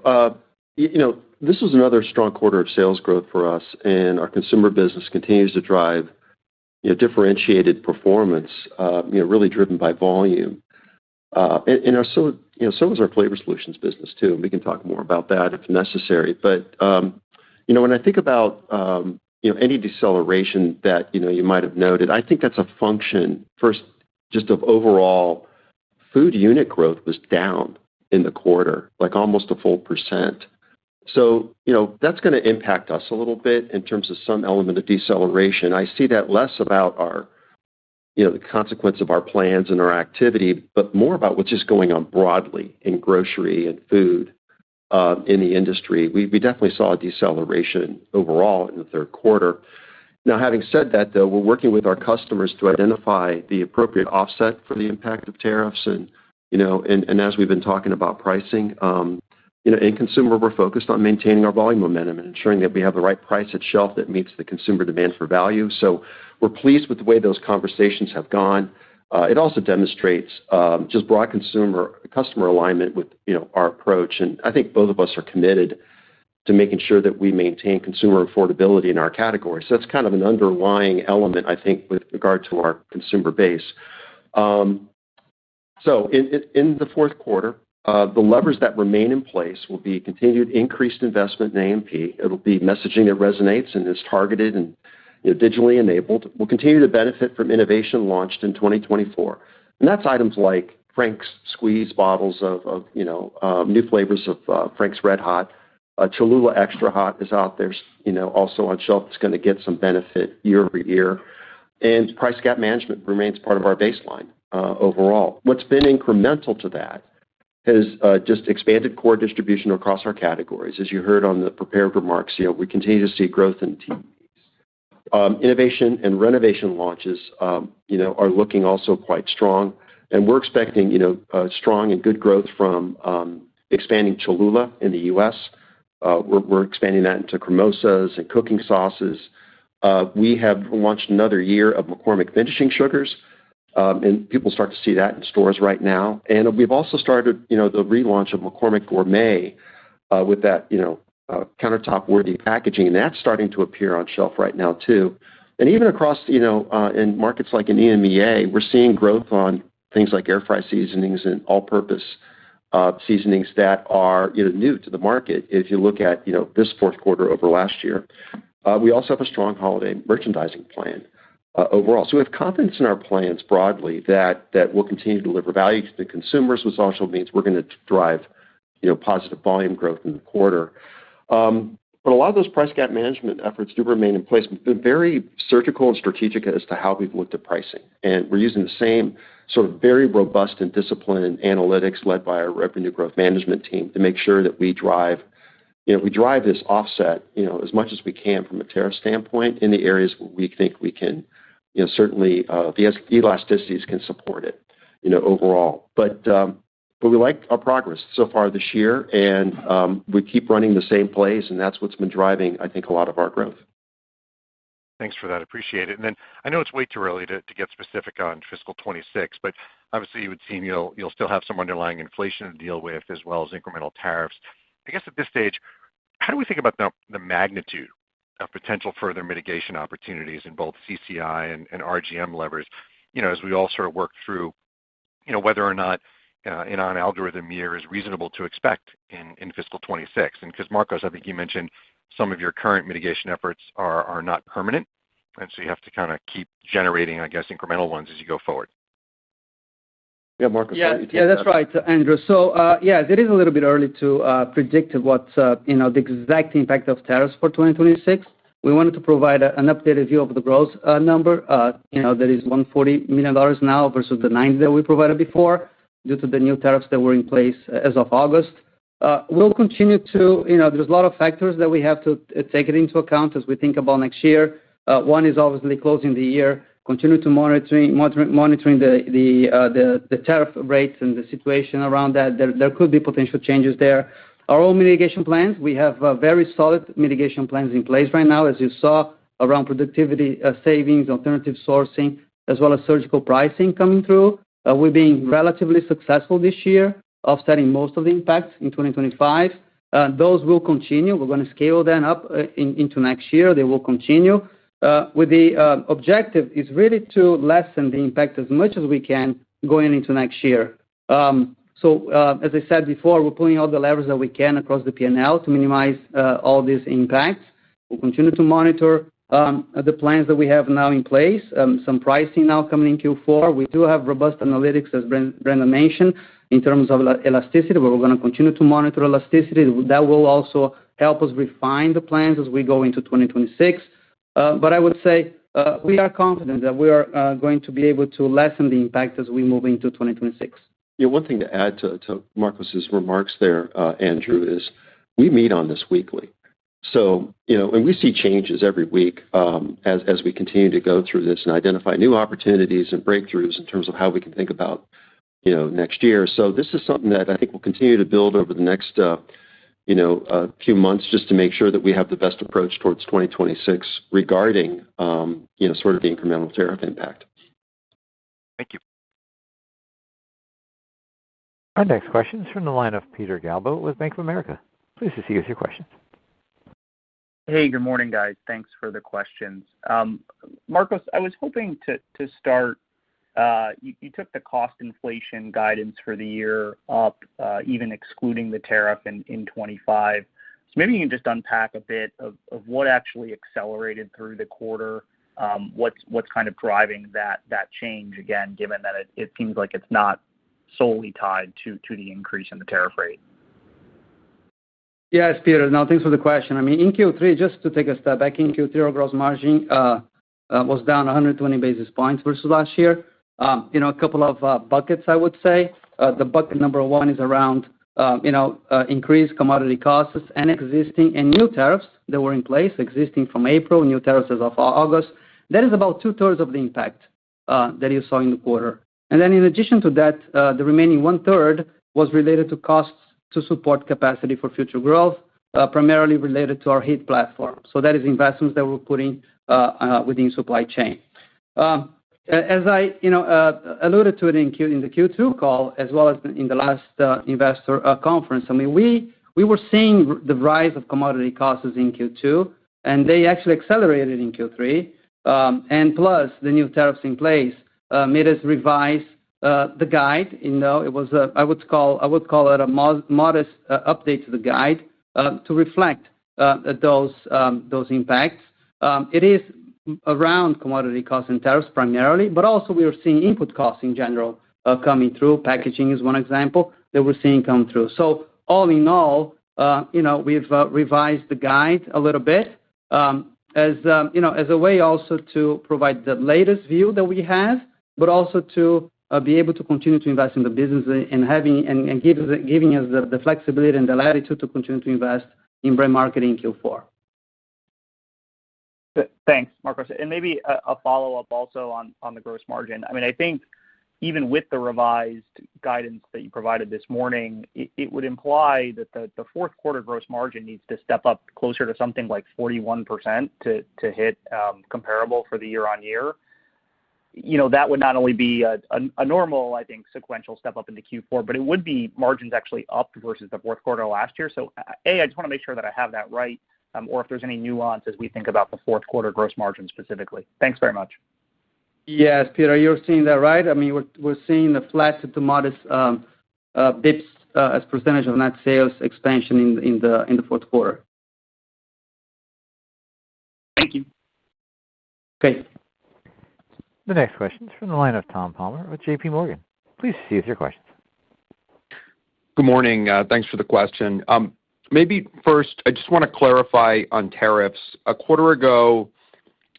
This was another strong quarter of sales growth for us, and our consumer business continues to drive differentiated performance, really driven by volume. And so is our flavor solutions business too. We can talk more about that if necessary. But when I think about any deceleration that you might have noted, I think that's a function first just of overall food unit growth was down in the quarter, like almost a full percent. So that's going to impact us a little bit in terms of some element of deceleration. I see that less about our the consequence of our plans and our activity, but more about what's just going on broadly in grocery and food in the industry. We definitely saw a deceleration overall in the third quarter. Now, having said that, though, we're working with our customers to identify the appropriate offset for the impact of tariffs. And as we've been talking about pricing, in consumer, we're focused on maintaining our volume momentum and ensuring that we have the right price at shelf that meets the consumer demand for value. So we're pleased with the way those conversations have gone. It also demonstrates just broad customer alignment with our approach. And I think both of us are committed to making sure that we maintain consumer affordability in our category. So that's kind of an underlying element, I think, with regard to our consumer base. So in the fourth quarter, The levers that remain in place will be continued increased investment in A&P. It'll be messaging that resonates and is targeted and digitally enabled. We'll continue to benefit from innovation launched in 2024. And that's items like Frank's Squeeze bottles of new flavors of Frank's Red Hot. Cholula Extra Hot is out there, also on shelf. It's going to get some benefit year over year. And price gap management remains part of our baseline overall. What's been incremental to that has just expanded core distribution across our categories. As you heard on the prepared remarks, we continue to see growth in TVs. Innovation and renovation launches, are looking also quite strong. And we're expecting, strong and good growth from expanding Cholula in the U.S. We're expanding that into cremosas and cooking sauces. We have launched another year of McCormick finishing sugars, and people start to see that in stores right now. And we've also started, the relaunch of McCormick Gourmet with that, countertop-worthy packaging, and that's starting to appear on shelf right now too. And even across, in markets like in EMEA, we're seeing growth on things like air fry seasonings and all-purpose seasonings that are new to the market. If you look at this fourth quarter over last year, we also have a strong holiday merchandising plan overall. So we have confidence in our plans broadly that will continue to deliver value to the consumers, which also means we're going to drive positive volume growth in the quarter. But a lot of those price gap management efforts do remain in place. We've been very surgical and strategic as to how we've looked at pricing. And we're using the same sort of very robust and disciplined analytics led by our revenue growth management team to make sure that we drive this offset, as much as we can from a tariff standpoint in the areas where we think we can, certainly the elasticities can support it, overall. But we like our progress so far this year, and we keep running the same plays, and that's what's been driving, I think, a lot of our growth. Thanks for that. Appreciate it. And then I know it's way too early to get specific on fiscal 26, but obviously you would seem you'll still have some underlying inflation to deal with as well as incremental tariffs. I guess at this stage, how do we think about the magnitude of potential further mitigation opportunities in both CCI and RGM levers, as we all sort of work through, whether or not an on-algorithm year is reasonable to expect in fiscal 26? And because Marcos, I think you mentioned some of your current mitigation efforts are not permanent, and so you have to kind of keep generating, I guess, incremental ones as you go forward. Yeah, Marcos. Yeah, that's right, Andrew. So, it is a little bit early to predict what's, the exact impact of tariffs for 2026. We wanted to provide an updated view of the gross number. That is $140 million now versus the $90 million that we provided before due to the new tariffs that were in place as of August. We'll continue to, there's a lot of factors that we have to take it into account as we think about next year. One is obviously closing the year, continue to monitoring the tariff rates and the situation around that. There could be potential changes there. Our own mitigation plans, we have very solid mitigation plans in place right now, as you saw, around productivity savings, alternative sourcing, as well as surgical pricing coming through. We're being relatively successful this year, offsetting most of the impacts in 2025. Those will continue. We're going to scale them up into next year. They will continue. With the objective is really to lessen the impact as much as we can going into next year. So as I said before, we're pulling all the levers that we can across the P&L to minimize all these impacts. We'll continue to monitor the plans that we have now in place. Some pricing now coming in Q4. We do have robust analytics, as Brenda mentioned, in terms of elasticity, but we're going to continue to monitor elasticity. That will also help us refine the plans as we go into 2026. But I would say we are confident that we are going to be able to lessen the impact as we move into 2026. Yeah, one thing to add to Marcos's remarks there, Andrew, is we meet on this weekly. So, and we see changes every week as we continue to go through this and identify new opportunities and breakthroughs in terms of how we can think about, next year. So this is something that I think will continue to build over the next, few months just to make sure that we have the best approach towards 2026 regarding, sort of the incremental tariff impact. Thank you. Our next question is from the line of Peter Galbo with Bank of America. Please proceed with your questions. Hey, good morning, guys. Thanks for the questions. Marcos, I was hoping to start You took the cost inflation guidance for the year up, even excluding the tariff in 25. So maybe you can just unpack a bit of what actually accelerated through the quarter, what's kind of driving that change, again, given that it seems like it's not solely tied to the increase in the tariff rate. Yes, Peter. No, thanks for the question. I mean, in Q3, just to take a step back, in Q3, our gross margin was down 120 basis points versus last year. A couple of buckets, I would say. The bucket number one is around, increased commodity costs and existing and new tariffs that were in place, existing from April, new tariffs as of August. That is about 2/3 of the impact that you saw in the quarter. And then in addition to that, the remaining 1/3 was related to costs to support capacity for future growth, primarily related to our heat platform. So that is investments that we're putting within supply chain. As I alluded to it in the Q2 call, as well as in the last investor conference, I mean, we were seeing the rise of commodity costs in Q2, and they actually accelerated in Q3. And plus, the new tariffs in place made us revise the guide. It was I would call it a modest update to the guide to reflect those impacts. It is around commodity costs and tariffs primarily, but also we are seeing input costs in general coming through. Packaging is one example that we're seeing come through. So all in all, we've revised the guide a little bit as a way also to provide the latest view that we have, but also to be able to continue to invest in the business and giving us the flexibility and the latitude to continue to invest in brand marketing in Q4. Thanks, Marcos. And maybe a follow-up also on the gross margin. I mean, I think even with the revised guidance that you provided this morning, it would imply that the fourth quarter gross margin needs to step up closer to something like 41% to hit comparable for the year-on-year. That would not only be a normal, I think, sequential step up into Q4, but it would be margins actually up versus the fourth quarter last year. So, I just want to make sure that I have that right, or if there's any nuance as we think about the fourth quarter gross margin specifically. Thanks very much. Yes, Peter, you're seeing that right. I mean, we're seeing the flat to modest bips as percentage of net sales expansion in the fourth quarter. Thank you. Okay. The next question is from the line of Tom Palmer with J.P. Morgan. Please proceed with your questions. Good morning. Thanks for the question. Maybe first, I just want to clarify on tariffs. A quarter ago,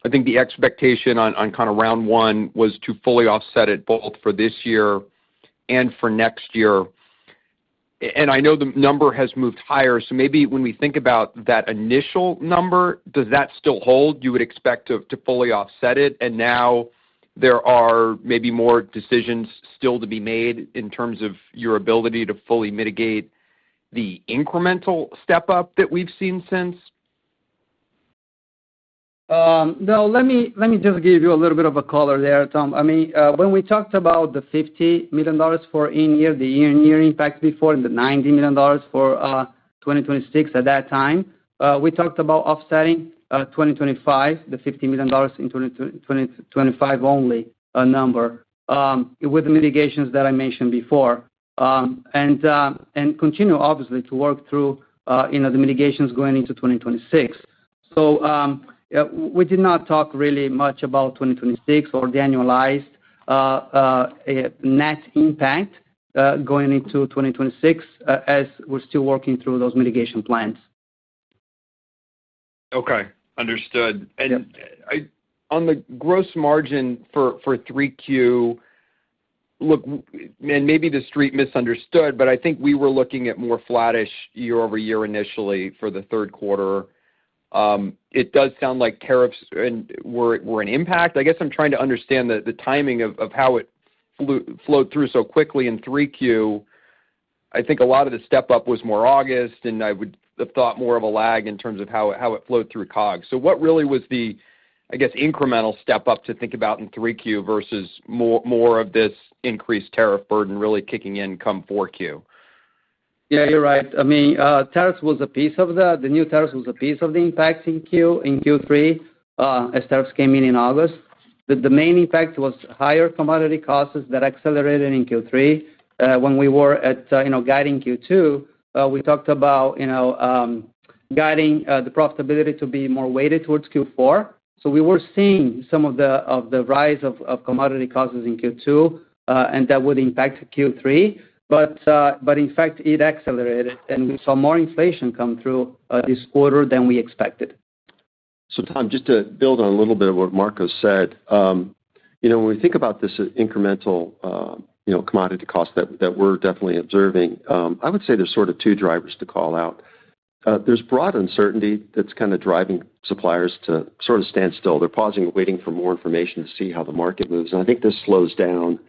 I think the expectation on kind of round one was to fully offset it both for this year and for next year. And I know the number has moved higher, so maybe when we think about that initial number, does that still hold? You would expect to fully offset it, and now there are maybe more decisions still to be made in terms of your ability to fully mitigate the incremental step up that we've seen since? No, let me just give you a little bit of a color there, Tom. I mean, when we talked about the $50 million for in-year, the year-on-year impact before, and the $90 million for 2026 at that time, we talked about offsetting 2025, the $50 million in 2025 only number, with the mitigations that I mentioned before, and continue, obviously, to work through the mitigations going into 2026. So we did not talk really much about 2026 or the annualized net impact going into 2026 as we're still working through those mitigation plans. Okay, understood. And on the gross margin for 3Q, look, and maybe the street misunderstood, but I think we were looking at more flattish year-over-year initially for the third quarter. It does sound like tariffs were an impact. I guess I'm trying to understand the timing of how it flowed through so quickly in 3Q. I think a lot of the step-up was more August, and I would have thought more of a lag in terms of how it flowed through COGS. So what really was the, I guess, incremental step-up to think about in 3Q versus more of this increased tariff burden really kicking in come 4Q? Yeah, you're right. I mean, tariffs was a piece of the new tariffs was a piece of the impact in Q3 as tariffs came in August. The main impact was higher commodity costs that accelerated in Q3. When we were at guiding Q2, we talked about guiding the profitability to be more weighted towards Q4. So we were seeing some of the rise of commodity costs in Q2, and that would impact Q3. But in fact, it accelerated, and we saw more inflation come through this quarter than we expected. So, Tom, just to build on a little bit of what Marcos said, when we think about this incremental, commodity costs that we're definitely observing, I would say there's sort of two drivers to call out. There's broad uncertainty that's kind of driving suppliers to sort of stand still. They're pausing and waiting for more information to see how the market moves. And I think this slows down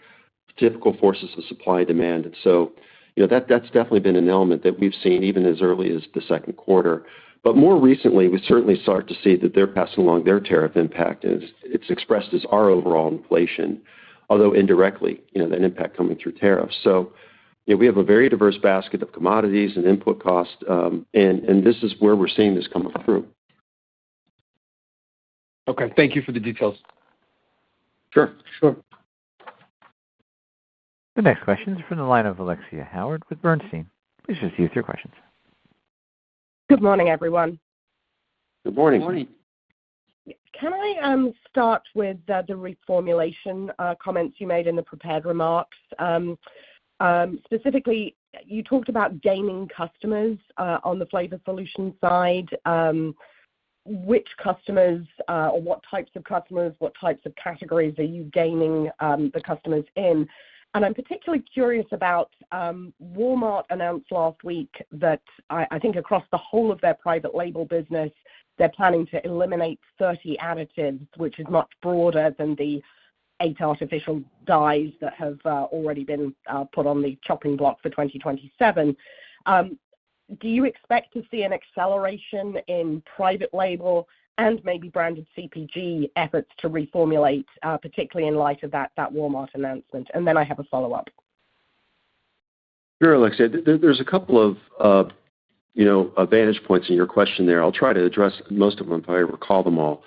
typical forces of supply and demand. And so, that's definitely been an element that we've seen even as early as the second quarter. But more recently, we certainly start to see that they're passing along their tariff impact. And it's expressed as our overall inflation, although indirectly, that impact coming through tariffs. So, we have a very diverse basket of commodities and input costs, and this is where we're seeing this come through. Okay, thank you for the details. Sure. The next question is from the line of Alexia Howard with Bernstein. Please proceed with your questions. Good morning, everyone. Good morning. Good morning. Can I start with the reformulation comments you made in the prepared remarks? Specifically, you talked about gaining customers on the flavor solution side. Which customers or what types of customers, what types of categories are you gaining the customers in? And I'm particularly curious about Walmart announced last week that I think across the whole of their private label business, they're planning to eliminate 30 additives, which is much broader than the 8 artificial dyes that have already been put on the chopping block for 2027. Do you expect to see an acceleration in private label and maybe branded CPG efforts to reformulate, particularly in light of that Walmart announcement? And then I have a follow-up. Sure, Alexia. There's a couple of vantage points in your question there. I'll try to address most of them if I recall them all.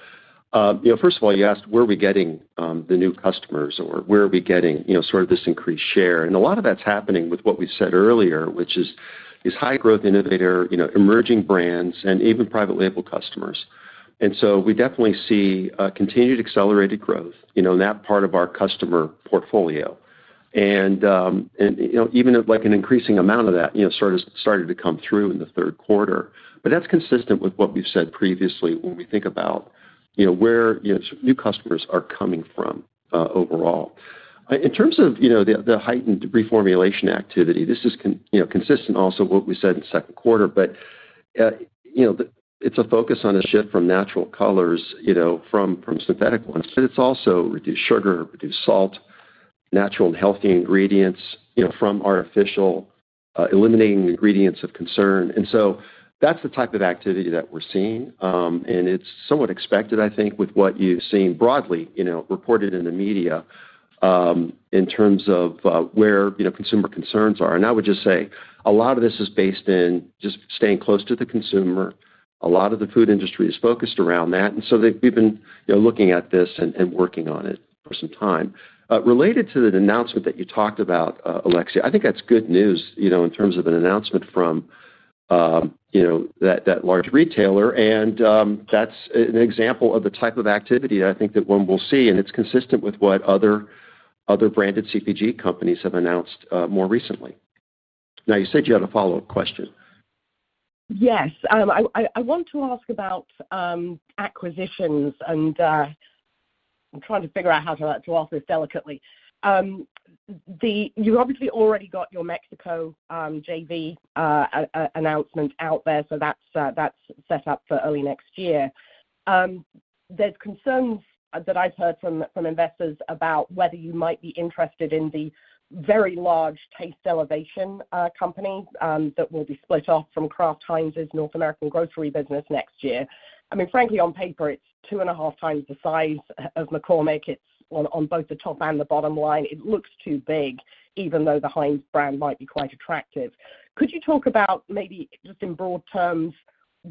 First of all, you asked where are we getting the new customers, or where are we getting sort of this increased share, and a lot of that's happening with what we said earlier, which is these high growth innovator, emerging brands, and even private label customers. And so we definitely see continued accelerated growth, in that part of our customer portfolio, and even like an increasing amount of that, sort of started to come through in the third quarter. But that's consistent with what we've said previously when we think about where new customers are coming from overall. In terms of the heightened reformulation activity, this is consistent also with what we said in the second quarter. But it's a focus on a shift from natural colors, from synthetic ones. But it's also reduced sugar, reduced salt, natural and healthy ingredients, from artificial, eliminating ingredients of concern. And so that's the type of activity that we're seeing. And it's somewhat expected, I think, with what you've seen broadly, reported in the media in terms of where, consumer concerns are. And I would just say a lot of this is based in just staying close to the consumer. A lot of the food industry is focused around that. And so we've been looking at this and working on it for some time. Related to the announcement that you talked about, Alexia, I think that's good news, in terms of an announcement from that large retailer, and that's an example of the type of activity that I think that one will see, and it's consistent with what other branded CPG companies have announced more recently. Now, you said you had a follow-up question. Yes, I want to ask about acquisitions, and I'm trying to figure out how to ask this delicately. You obviously already got your Mexico JV announcement out there, so that's set up for early next year. There's concerns that I've heard from investors about whether you might be interested in the very large Taste Elevation company that will be split off from Kraft Heinz's North American grocery business next year. I mean, frankly, on paper, it's 2.5 times the size of McCormick. It's on both the top and the bottom line. It looks too big, even though the Heinz brand might be quite attractive. Could you talk about maybe just in broad terms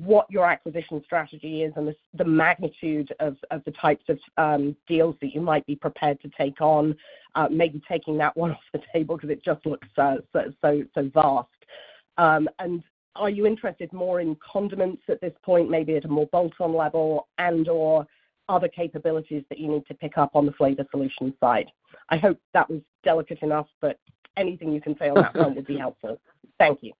what your acquisition strategy is and the magnitude of the types of deals that you might be prepared to take on, maybe taking that one off the table because it just looks so vast. And are you interested more in condiments at this point, maybe at a more bolt-on level, and or other capabilities that you need to pick up on the flavor solution side? I hope that was delicate enough, but anything you can say on that front would be helpful. Thank you.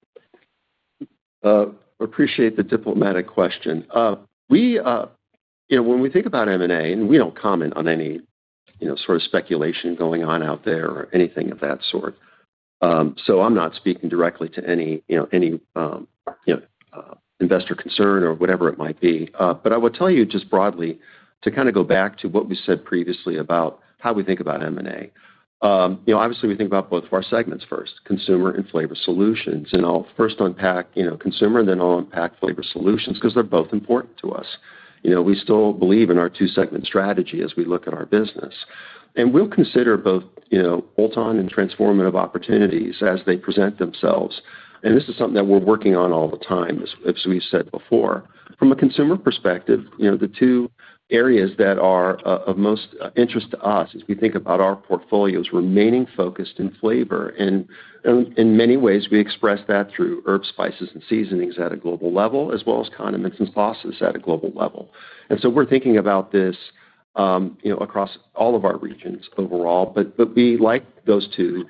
Appreciate the diplomatic question. When we think about M&A, and we don't comment on any, sort of speculation going on out there or anything of that sort. So I'm not speaking directly to any investor concern or whatever it might be. But I will tell you just broadly to kind of go back to what we said previously about how we think about M&A. Obviously we think about both of our segments first, consumer and flavor solutions. And I'll first unpack, consumer, and then I'll unpack flavor solutions because they're both important to us. We still believe in our two-segment strategy as we look at our business. And we'll consider both, bolt-on and transformative opportunities as they present themselves. And this is something that we're working on all the time, as we've said before. From a consumer perspective, the two areas that are of most interest to us as we think about our portfolios remaining focused in flavor. And in many ways, we express that through herbs, spices, and seasonings at a global level, as well as condiments and sauces at a global level. And so we're thinking about this, across all of our regions overall. But we like those two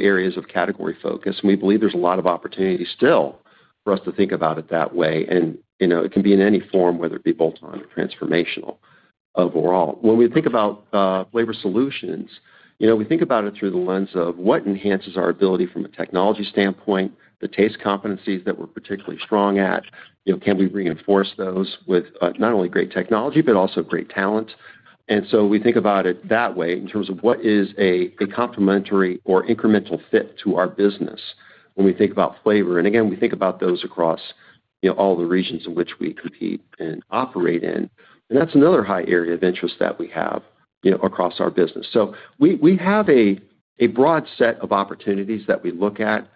areas of category focus, and we believe there's a lot of opportunity still for us to think about it that way. And it can be in any form, whether it be bolt-on or transformational overall. When we think about flavor solutions, we think about it through the lens of what enhances our ability from a technology standpoint, the taste competencies that we're particularly strong at. Can we reinforce those with not only great technology, but also great talent? And so we think about it that way in terms of what is a complementary or incremental fit to our business when we think about flavor. And again, we think about those across all the regions in which we compete and operate in. And that's another high area of interest that we have, across our business. So we have a broad set of opportunities that we look at.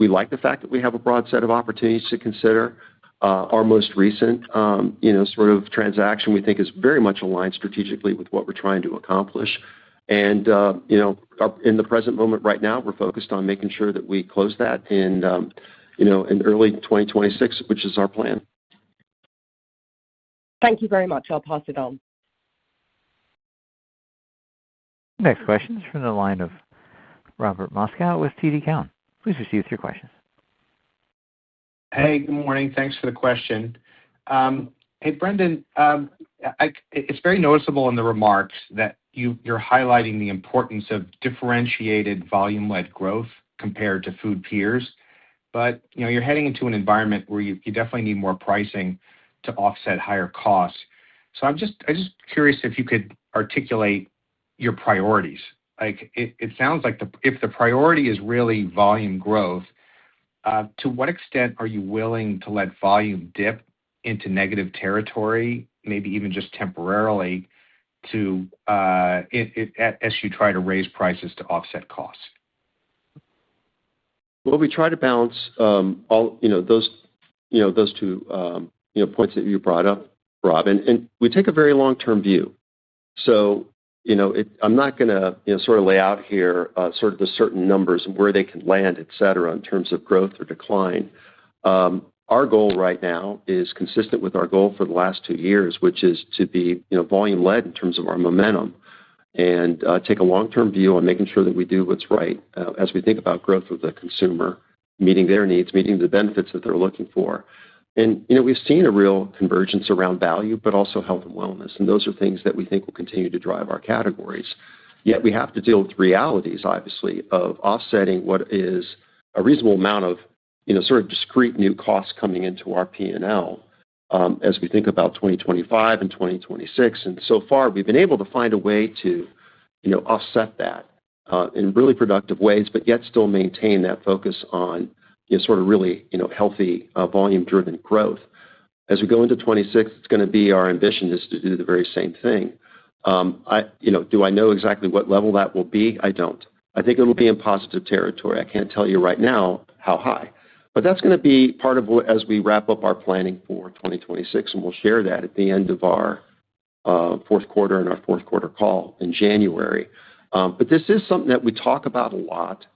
We like the fact that we have a broad set of opportunities to consider. Our most recent, sort of transaction we think is very much aligned strategically with what we're trying to accomplish. And, in the present moment right now, we're focused on making sure that we close that in early 2026, which is our plan. Thank you very much. I'll pass it on. Next question is from the line of Robert Moskow with TD Cowen. Please proceed with your questions. Hey, good morning. Thanks for the question. Hey, Brendan, it's very noticeable in the remarks that you're highlighting the importance of differentiated volume-led growth compared to food peers. But, you're heading into an environment where you definitely need more pricing to offset higher costs. So I'm just curious if you could articulate your priorities. Like it sounds like if the priority is really volume growth, to what extent are you willing to let volume dip into negative territory, maybe even just temporarily, as you try to raise prices to offset costs? Well, we try to balance all those two points that you brought up, Rob, and we take a very long-term view. So I'm not going to sort of lay out here sort of the certain numbers and where they can land, et cetera, in terms of growth or decline. Our goal right now is consistent with our goal for the last 2 years, which is to be volume-led in terms of our momentum and take a long-term view on making sure that we do what's right as we think about growth of the consumer, meeting their needs, meeting the benefits that they're looking for. And, we've seen a real convergence around value, but also health and wellness. And those are things that we think will continue to drive our categories. Yet we have to deal with realities, obviously, of offsetting what is a reasonable amount of, sort of discrete new costs coming into our P&L as we think about 2025 and 2026. And so far, we've been able to find a way to, offset that in really productive ways, but yet still maintain that focus on sort of really, healthy volume-driven growth. As we go into 26, it's going to be our ambition is to do the very same thing. Do I know exactly what level that will be? I don't. I think it will be in positive territory. I can't tell you right now how high. But that's going to be part of what, as we wrap up our planning for 2026, and we'll share that at the end of our fourth quarter and our fourth quarter call in January. But this is something that we talk about a lot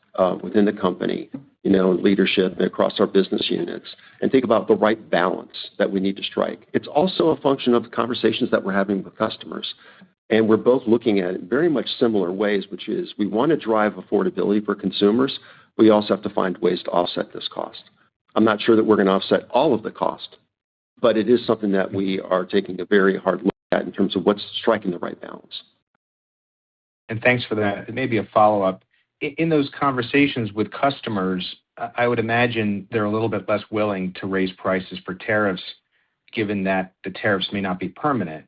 within the company, in leadership and across our business units, and think about the right balance that we need to strike. It's also a function of the conversations that we're having with customers. And we're both looking at it in very much similar ways, which is we want to drive affordability for consumers. We also have to find ways to offset this cost. I'm not sure that we're going to offset all of the cost, but it is something that we are taking a very hard look at in terms of what's striking the right balance. And thanks for that. And maybe a follow-up. In those conversations with customers, I would imagine they're a little bit less willing to raise prices for tariffs, given that the tariffs may not be permanent.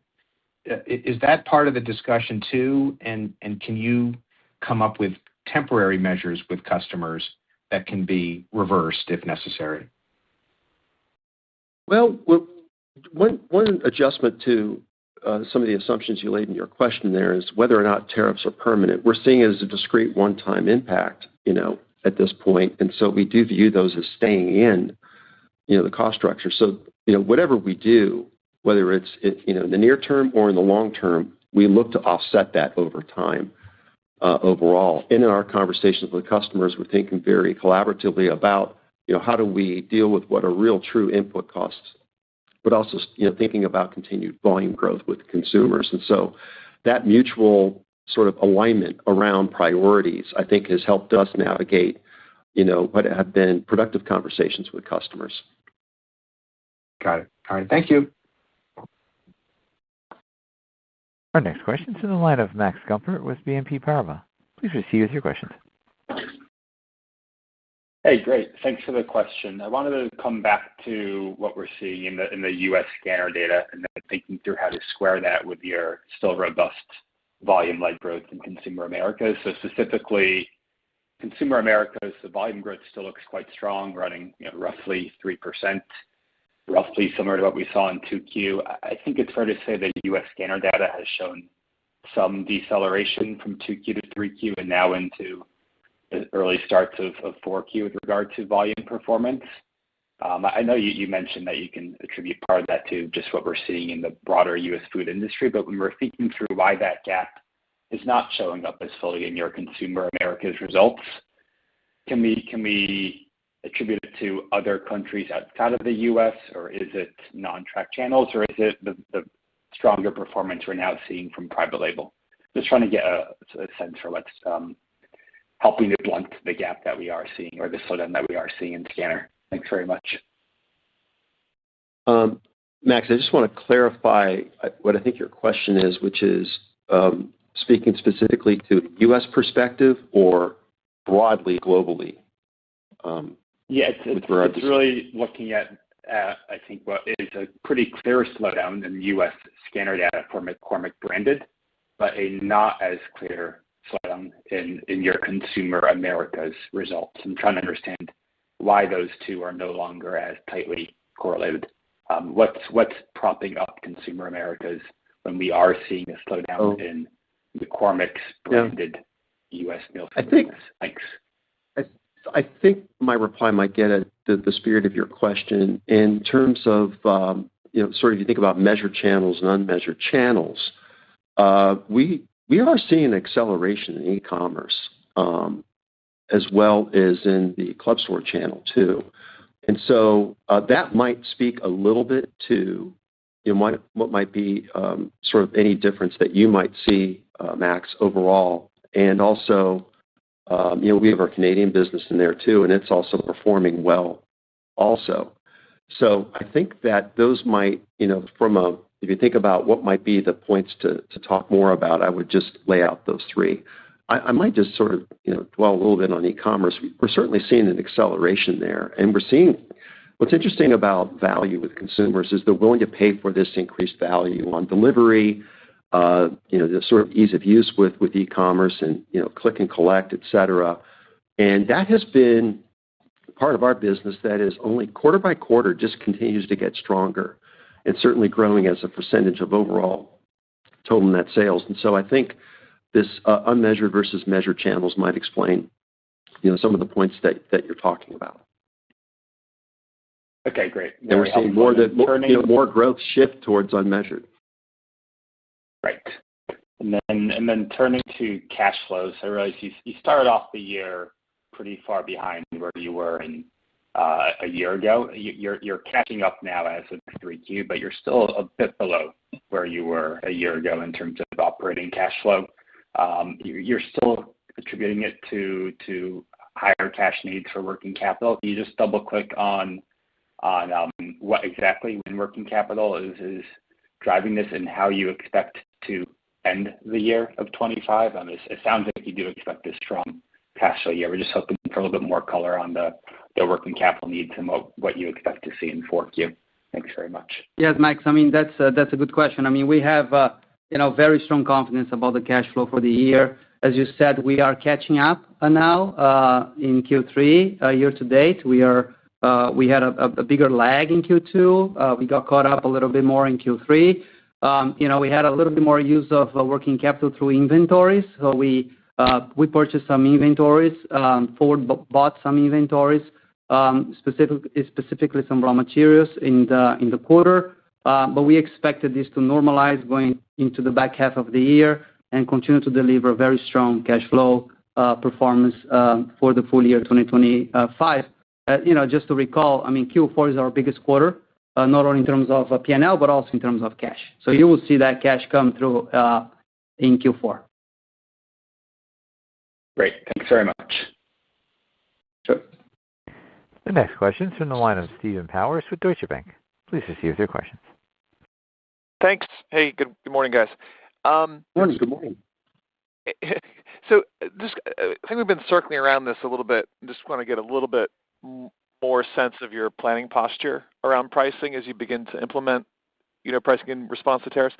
Is that part of the discussion too? And can you come up with temporary measures with customers that can be reversed if necessary? Well, one adjustment to some of the assumptions you laid in your question there is whether or not tariffs are permanent. We're seeing it as a discrete one-time impact, at this point. And so we do view those as staying in, the cost structure. So, whatever we do, whether it's, in the near term or in the long term, we look to offset that over time overall. And in our conversations with customers, we're thinking very collaboratively about, how do we deal with what are real true input costs, but also, thinking about continued volume growth with consumers. And so that mutual sort of alignment around priorities, I think, has helped us navigate, what have been productive conversations with customers. Got it. All right. Thank you. Our next question is in the line of Max Gumpert with BNP Paribas. Please proceed with your questions. Hey, great. Thanks for the question. I wanted to come back to what we're seeing in the U.S. scanner data and then thinking through how to square that with your still robust volume-led growth in Consumer Americas. So specifically, Consumer Americas, the volume growth still looks quite strong, running roughly 3%. Roughly similar to what we saw in 2Q. I think it's fair to say that U.S. scanner data has shown some deceleration from 2Q to 3Q and now into the early starts of 4Q with regard to volume performance. I know you mentioned that you can attribute part of that to just what we're seeing in the broader U.S. food industry, but when we're thinking through why that gap is not showing up as fully in your Consumer Americas results, can we attribute it to other countries outside of the U.S., or is it non-track channels, or is it the stronger performance we're now seeing from private label? Just trying to get a sense for what's helping to blunt the gap that we are seeing or the slowdown that we are seeing in scanner. Thanks very much. Max, I just want to clarify what I think your question is, which is speaking specifically to the U.S. perspective or broadly globally. It's really looking at, I think, what is a pretty clear slowdown in U.S. scanner data for McCormick branded, but a not as clear slowdown in your Consumer Americas results. I'm trying to understand why those two are no longer as tightly correlated. What's propping up Consumer Americas when we are seeing a slowdown in McCormick's branded U.S. meal food business? Thanks. I think my reply might get at the spirit of your question in terms of, sort of you think about measured channels and unmeasured channels. We are seeing an acceleration in e-commerce as well as in the club store channel too. And so that might speak a little bit to what might be sort of any difference that you might see, Max, overall. And also, we have our Canadian business in there too, and it's also performing well also. So I think that those might, if you think about what might be the points to talk more about, I would just lay out those three. I might just sort of, dwell a little bit on e-commerce. We're certainly seeing an acceleration there. And we're seeing what's interesting about value with consumers is they're willing to pay for this increased value on delivery, the sort of ease of use with e-commerce and, click and collect, et cetera. And that has been part of our business that is only quarter by quarter just continues to get stronger and certainly growing as a percentage of overall total net sales. And so I think this unmeasured versus measured channels might explain, some of the points that you're talking about. Okay, great. And we're seeing more growth shift towards unmeasured. Right. And then turning to cash flows, I realize you started off the year pretty far behind where you were in a year ago. You're catching up now as of 3Q, but you're still a bit below where you were a year ago in terms of operating cash flow. You're still attributing it to higher cash needs for working capital. Can you just double click on what exactly in working capital is driving this and how you expect to end the year of 25? It sounds like you do expect a strong cash flow year. We're just hoping for a little bit more color on the working capital needs and what you expect to see in 4Q. Thanks very much. Yes, Max. That's a good question. We have very strong confidence about the cash flow for the year. As you said, we are catching up now in Q3 year to date. We had a bigger lag in Q2. We got caught up a little bit more in Q3. We had a little bit more use of working capital through inventories. So we purchased some inventories, forward bought some inventories, specifically some raw materials in the quarter. But we expected this to normalize going into the back half of the year and continue to deliver very strong cash flow performance for the full year 2025. Just to recall, Q4 is our biggest quarter, not only in terms of P&L, but also in terms of cash. So you will see that cash come through in Q4. Great. Thanks very much. Sure. The next question is from the line of Stephen Powers with Deutsche Bank. Please proceed with your questions. Thanks. Hey, good morning, guys. Morning. Good morning. So just, I think we've been circling around this a little bit. Just want to get a little bit more sense of your planning posture around pricing as you begin to implement, pricing in response to tariffs.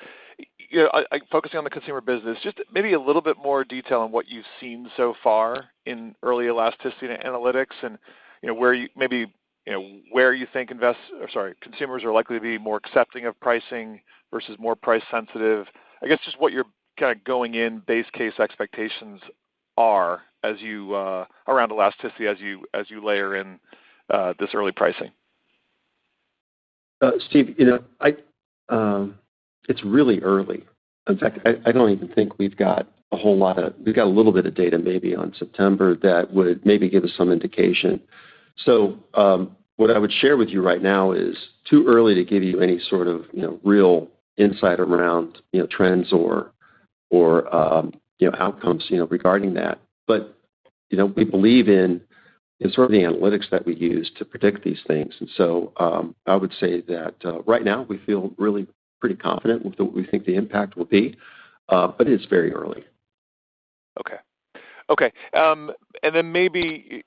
Focusing on the consumer business, just maybe a little bit more detail on what you've seen so far in early elasticity analytics, and where you think consumers are likely to be more accepting of pricing versus more price sensitive. I guess just what your kind of going in base case expectations are as you around elasticity as you layer in this early pricing. Steve, it's really early. In fact, I don't even think we've got a little bit of data maybe on September that would maybe give us some indication. So what I would share with you right now is too early to give you any sort of real insight around trends or outcomes regarding that. But we believe in sort of the analytics that we use to predict these things. And so I would say that right now we feel really pretty confident with what we think the impact will be, but it's very early. Okay. And then maybe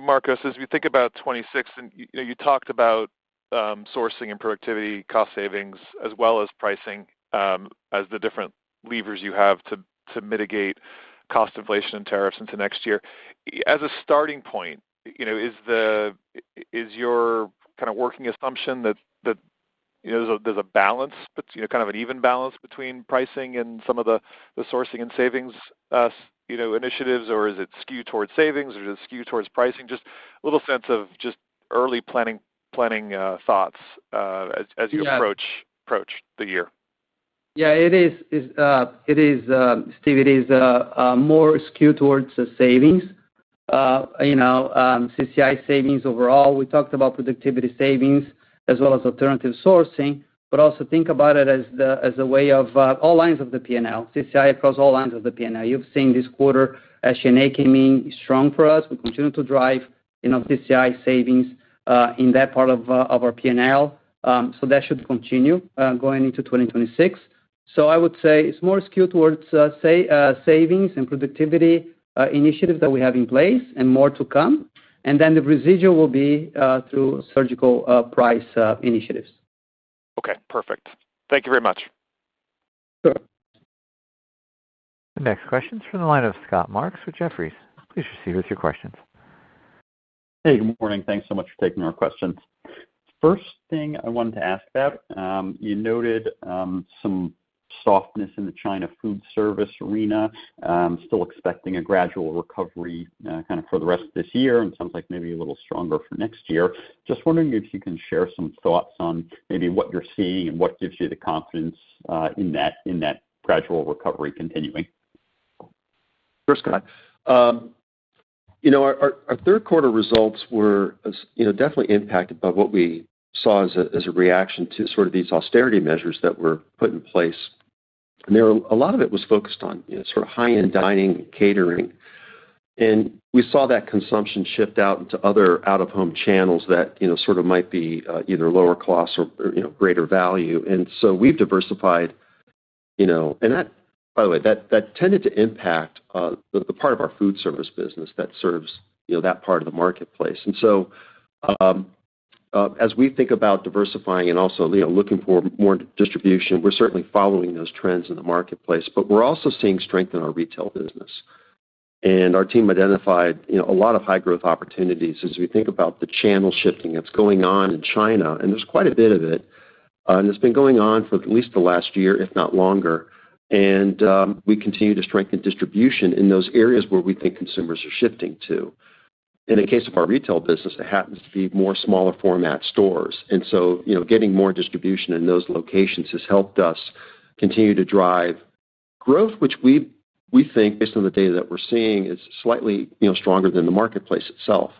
Marcos, as we think about 26, and you talked about sourcing and productivity, cost savings, as well as pricing as the different levers you have to mitigate cost inflation and tariffs into next year. As a starting point, is your kind of working assumption that there's a balance, but kind of an even balance between pricing and some of the sourcing and savings initiatives, or is it skewed towards savings, or is it skewed towards pricing? Just a little sense of just early planning thoughts as you approach the year. Yeah, it is, Steve. It is more skewed towards savings. CCI savings overall. We talked about productivity savings as well as alternative sourcing, but also think about it as a way of all lines of the P&L. CCI across all lines of the P&L. You've seen this quarter SG&A came in strong for us. We continue to drive CCI savings in that part of our P&L. So that should continue going into 2026. So I would say it's more skewed towards savings and productivity initiatives that we have in place and more to come. And then the residual will be through surgical price initiatives. Okay, perfect. Thank you very much. Sure. The next question is from the line of Scott Marks with Jefferies. Please proceed with your questions. Hey, good morning. Thanks so much for taking our questions. First thing I wanted to ask about, you noted some softness in the China food service arena, still expecting a gradual recovery kind of for the rest of this year, and sounds like maybe a little stronger for next year. Just wondering if you can share some thoughts on maybe what you're seeing and what gives you the confidence in that gradual recovery continuing. Sure, Scott. Our third quarter results were, definitely impacted by what we saw as a reaction to sort of these austerity measures that were put in place. And a lot of it was focused on sort of high-end dining, catering, and we saw that consumption shift out into other out-of-home channels that sort of might be either lower cost or greater value. And so we've diversified, and that, by the way, that tended to impact the part of our food service business that serves that part of the marketplace. And so as we think about diversifying and also looking for more distribution, we're certainly following those trends in the marketplace, but we're also seeing strength in our retail business. And our team identified a lot of high growth opportunities as we think about the channel shifting that's going on in China, and there's quite a bit of it, and it's been going on for at least the last year, if not longer. And we continue to strengthen distribution in those areas where we think consumers are shifting to. In the case of our retail business, it happens to be more smaller format stores. And so, getting more distribution in those locations has helped us continue to drive growth, which we think, based on the data that we're seeing, is slightly, stronger than the marketplace itself.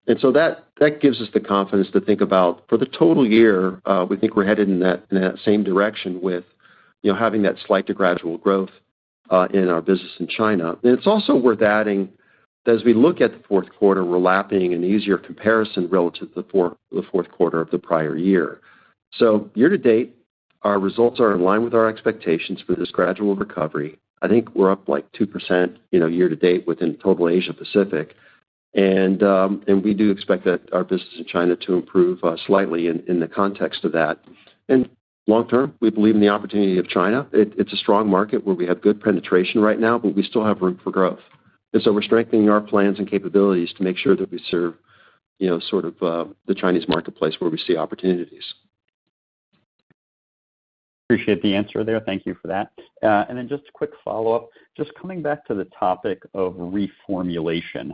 And so that gives us the confidence to think about, for the total year, we think we're headed in that same direction with, having that slight to gradual growth in our business in China. And it's also worth adding that as we look at the fourth quarter, we're lapping an easier comparison relative to the fourth quarter of the prior year. So year to date, our results are in line with our expectations for this gradual recovery. I think we're up like 2%, year to date within total Asia Pacific. And we do expect that our business in China to improve slightly in the context of that. And long term, we believe in the opportunity of China. It's a strong market where we have good penetration right now, but we still have room for growth. And so we're strengthening our plans and capabilities to make sure that we serve, sort of the Chinese marketplace where we see opportunities. Appreciate the answer there. Thank you for that. And then just a quick follow-up, just coming back to the topic of reformulation.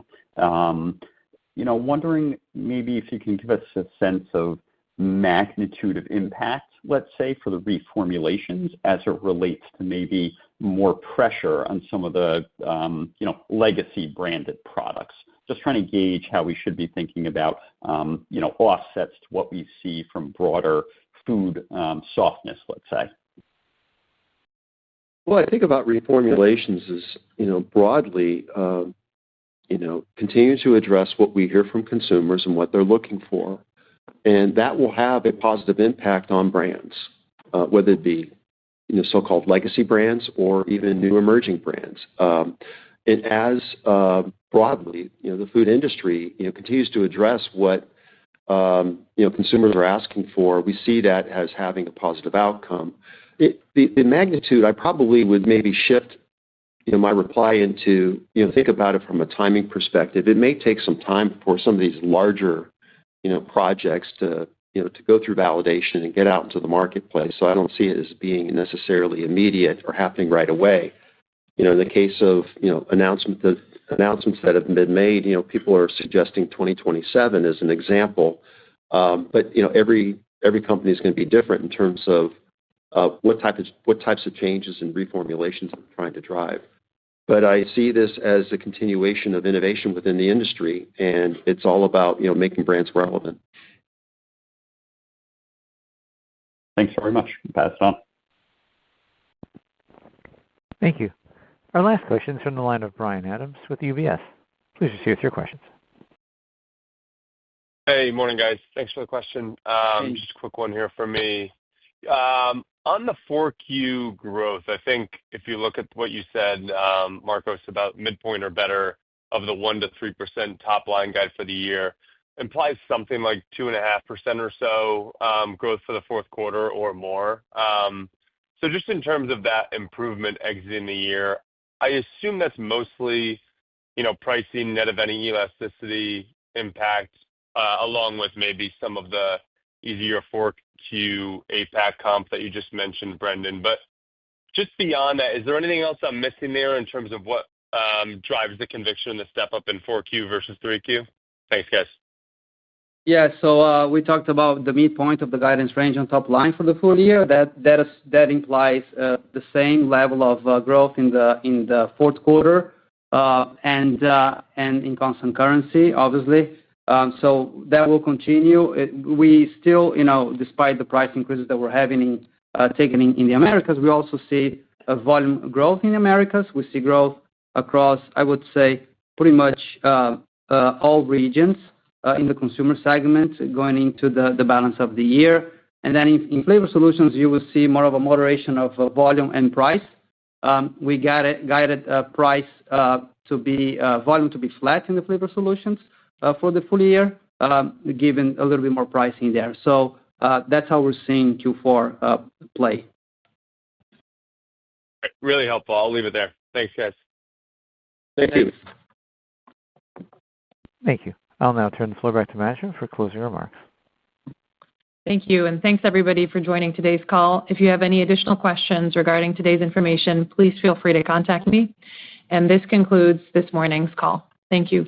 Wondering maybe if you can give us a sense of magnitude of impact, let's say, for the reformulations as it relates to maybe more pressure on some of the, legacy branded products. Just trying to gauge how we should be thinking about, offsets to what we see from broader food softness, let's say. Well, I think about reformulations as, broadly, continue to address what we hear from consumers and what they're looking for. And that will have a positive impact on brands, whether it be, so-called legacy brands or even new emerging brands. And as broadly, the food industry, continues to address what, consumers are asking for, we see that as having a positive outcome. The magnitude, I probably would maybe shift, my reply into, think about it from a timing perspective. It may take some time for some of these larger, projects to go through validation and get out into the marketplace. So I don't see it as being necessarily immediate or happening right away. In the case of, announcements that have been made, people are suggesting 2027 as an example. But, every company is going to be different in terms of what types of changes and reformulations they're trying to drive. But I see this as a continuation of innovation within the industry, and it's all about, making brands relevant. Thanks very much. Pass it on. Thank you. Our last question is from the line of Brian Adams with UBS. Please proceed with your questions. Hey, morning, guys. Thanks for the question. Just a quick one here for me. On the 4Q growth, I think if you look at what you said, Marcos, about midpoint or better of the 1-3% top line guide for the year, implies something like 2.5% or so growth for the fourth quarter or more. So just in terms of that improvement exiting the year, I assume that's mostly, pricing net of any elasticity impact, along with maybe some of the easier 4Q APAC comp that you just mentioned, Brendan. But just beyond that, is there anything else I'm missing there in terms of what drives the conviction and the step up in 4Q versus 3Q? Thanks, guys. Yeah. So we talked about the midpoint of the guidance range on top line for the full year. That implies the same level of growth in the fourth quarter and in constant currency, obviously. So that will continue. We still, despite the price increases that we're having taken in the Americas, we also see a volume growth in the Americas. We see growth across, I would say, pretty much all regions in the consumer segment going into the balance of the year. And then in flavor solutions, you will see more of a moderation of volume and price. We guided price to be volume to be flat in the flavor solutions for the full year, given a little bit more pricing there. So that's how we're seeing Q4 play. Really helpful. I'll leave it there. Thanks, guys. Thank you. Thank you. I'll now turn the floor back to management for closing remarks. Thank you, and thanks everybody for joining today's call. If you have any additional questions regarding today's information, please feel free to contact me. And this concludes this morning's call. Thank you.